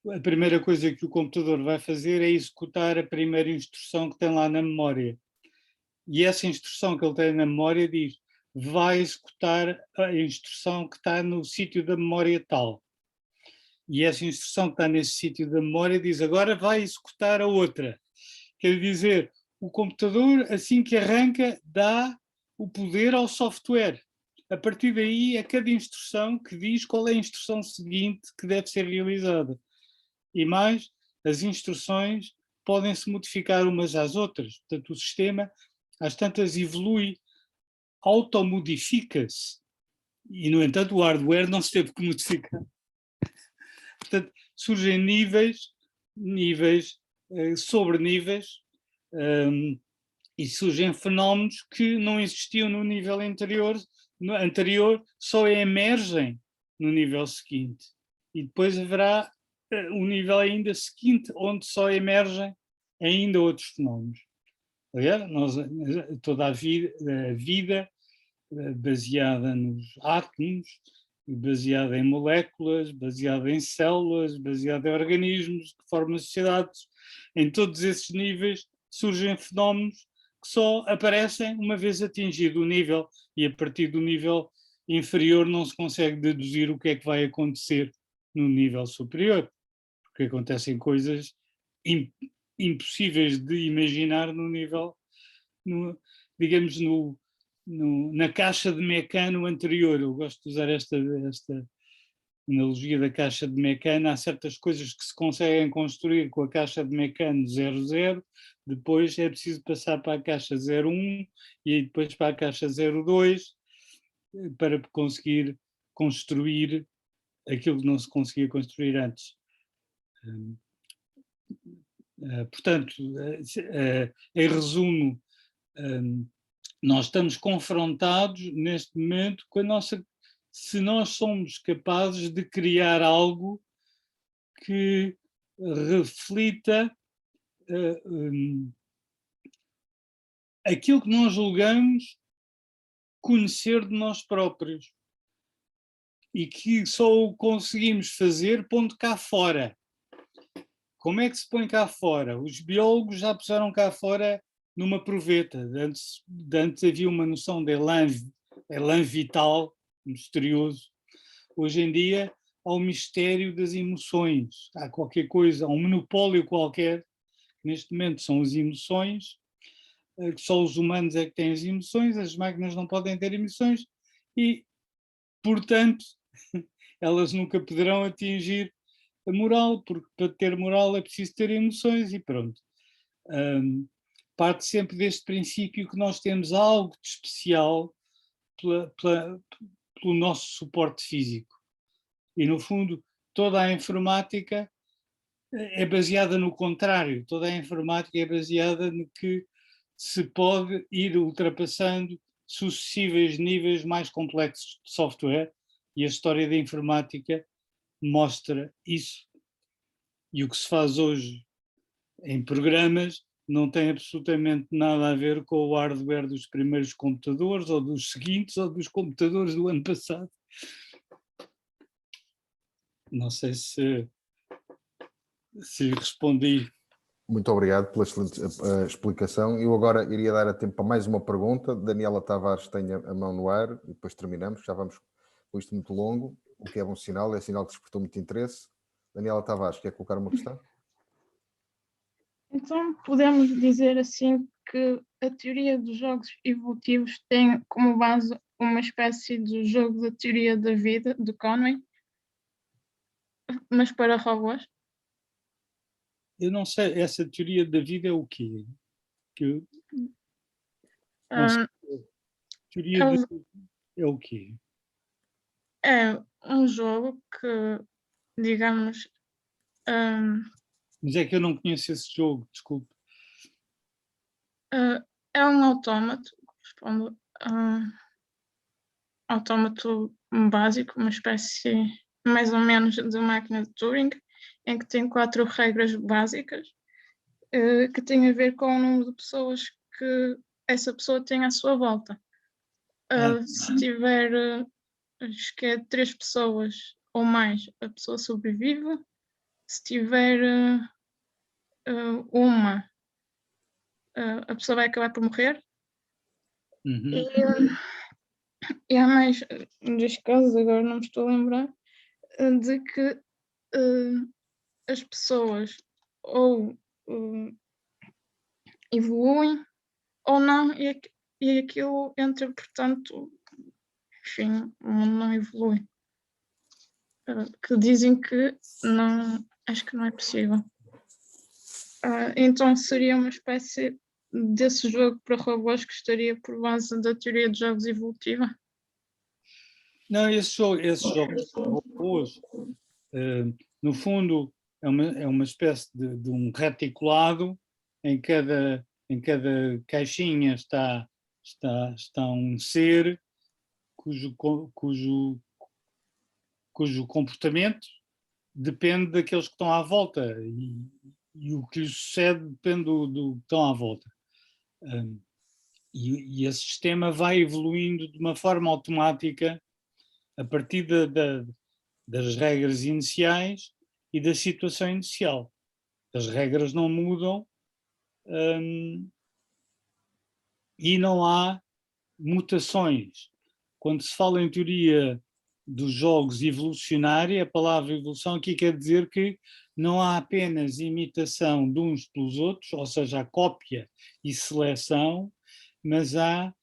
a primeira coisa que o computador vai fazer é executar a primeira instrução que tem lá na memória. E essa instrução que ele tem na memória diz, vai executar a instrução que está no sítio da memória tal. E essa instrução que está nesse sítio da memória diz, agora vai executar a outra. Quer dizer, o computador, assim que arranca, dá o poder ao software. A partir daí, é cada instrução que diz qual é a instrução seguinte que deve ser realizada. E mais, as instruções podem se modificar umas às outras. Portanto, o sistema, às tantas, evolui, automodifica-se. E, no entanto, o hardware não se teve que modificar. Portanto, surgem níveis, sobre níveis, e surgem fenómenos que não existiam no nível anterior, só emergem no nível seguinte. E depois haverá um nível ainda seguinte, onde só emergem ainda outros fenómenos. Aliás, toda a vida baseada nos átomos, baseada em moléculas, baseada em células, baseada em organismos que formam sociedades, em todos esses níveis surgem fenómenos que só aparecem uma vez atingido o nível, e a partir do nível inferior não se consegue deduzir o que é que vai acontecer no nível superior, porque acontecem coisas impossíveis de imaginar no nível, digamos, na caixa de Mecano anterior. Eu gosto de usar esta analogia da caixa de Mecano. Há certas coisas que se conseguem construir com a caixa de Mecano 00, depois é preciso passar para a caixa 01 e depois para a caixa 02 para conseguir construir aquilo que não se conseguia construir antes. Portanto, em resumo, nós estamos confrontados neste momento com a nossa... Se nós somos capazes de criar algo que reflita aquilo que nós julgamos conhecer de nós próprios e que só o conseguimos fazer pondo cá fora. Como é que se põe cá fora? Os biólogos já puseram cá fora numa proveta. Antes havia uma noção de elan vital, misterioso. Hoje em dia há o mistério das emoções. Há qualquer coisa, há um monopólio qualquer, que neste momento são as emoções, que só os humanos é que têm as emoções, as máquinas não podem ter emoções e, portanto, elas nunca poderão atingir a moral, porque para ter moral é preciso ter emoções e pronto. Parte sempre deste princípio que nós temos algo de especial pelo nosso suporte físico. E, no fundo, toda a informática é baseada no contrário. Toda a informática é baseada no que se pode ir ultrapassando sucessivos níveis mais complexos de software, e a história da informática mostra isso. E o que se faz hoje em programas não tem absolutamente nada a ver com o hardware dos primeiros computadores, ou dos seguintes, ou dos computadores do ano passado. Não sei se respondi. Muito obrigado pela excelente explicação. Eu agora iria dar a tempo para mais uma pergunta. Daniela Tavares tem a mão no ar e depois terminamos. Já vamos com isto muito longo, o que é bom sinal, é sinal que despertou muito interesse. Daniela Tavares, quer colocar uma questão? Então, podemos dizer assim que a teoria dos jogos evolutivos tem como base uma espécie de jogo da teoria da vida, de Conway, mas para robôs? Eu não sei, essa teoria da vida é o quê? Teoria da vida é o quê? É um jogo que, digamos... Mas é que eu não conheço esse jogo, desculpe. É um autómato, respondo, autómato básico, uma espécie mais ou menos de máquina de Turing, em que tem 4 regras básicas, que têm a ver com o número de pessoas que essa pessoa tem à sua volta. Se tiver, acho que é 3 pessoas ou mais, a pessoa sobrevive. se tiver uma, a pessoa vai acabar por morrer. Uhum. E há mais dos casos, agora não me estou a lembrar, de que as pessoas ou evoluem ou não, e aquilo entra, portanto, enfim, o mundo não evolui. Que dizem que não, acho que não é possível. Então seria uma espécie desse jogo para robôs que estaria por base da teoria de jogos evolutiva? Não, esses jogos de robôs, no fundo, é uma espécie de um reticulado. Em cada caixinha está um ser cujo comportamento depende daqueles que estão à volta, e o que lhes sucede depende do que estão à volta. E esse sistema vai evoluindo de uma forma automática a partir das regras iniciais e da situação inicial. As regras não mudam, e não há mutações. Quando se fala em teoria dos jogos evolucionária, a palavra evolução aqui quer dizer que não há apenas imitação de uns pelos outros, ou seja, a cópia e seleção, mas há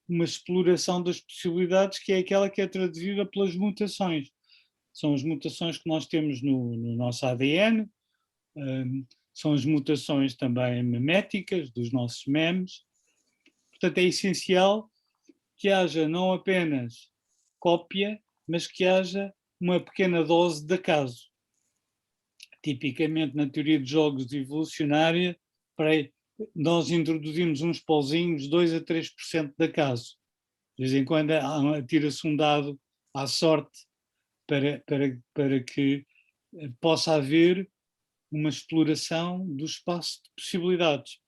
uma exploração das possibilidades, que é aquela que é traduzida pelas mutações. São as mutações que nós temos no nosso ADN, são as mutações também meméticas dos nossos memes. Portanto, é essencial que haja não apenas cópia, mas que haja uma pequena dose de acaso. Tipicamente, na teoria de jogos evolucionária, nós introduzimos uns pauzinhos, 2 a 3% de acaso. De vez em quando tira-se um dado à sorte para que possa haver uma exploração do espaço de possibilidades.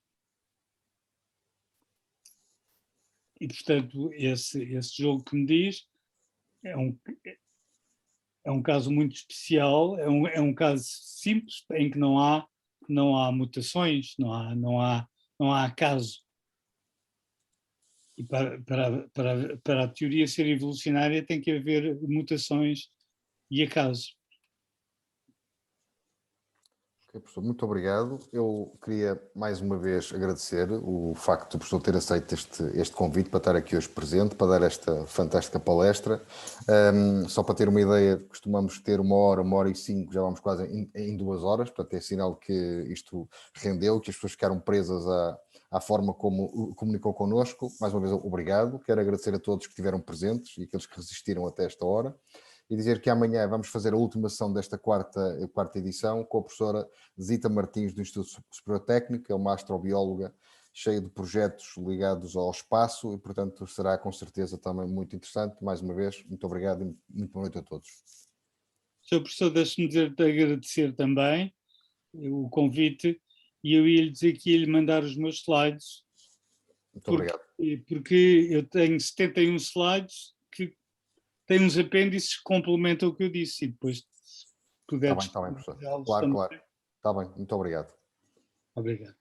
E, portanto, esse jogo que me diz é um caso muito especial, é um caso simples, em que não há mutações, não há acaso. E para a teoria ser evolucionária tem que haver mutações e acaso. Ok, professor, muito obrigado. Eu queria mais uma vez agradecer o facto do professor ter aceito este convite para estar aqui hoje presente, para dar esta fantástica palestra. Só para ter uma ideia, costumamos ter 1h, 1h05, já vamos quase em 2 horas, portanto é sinal que isto rendeu, que as pessoas ficaram presas à forma como comunicou connosco. Mais uma vez, obrigado. Quero agradecer a todos que estiveram presentes e aqueles que resistiram até esta hora. E dizer que amanhã vamos fazer a última sessão desta quarta edição com a professora Zita Martins do Instituto Superior Técnico, é uma astrobióloga cheia de projetos ligados ao espaço e, portanto, será com certeza também muito interessante. Mais uma vez, muito obrigado e muito boa noite a todos. Sr. Professor, deixe-me agradecer também o convite, e eu ia-lhe dizer que ia-lhe mandar os meus slides. Muito obrigado. Porque eu tenho 71 slides que têm uns apêndices que complementam o que eu disse, e depois se puder... Está bem, professor. Claro. Está bem, muito obrigado. Obrigado.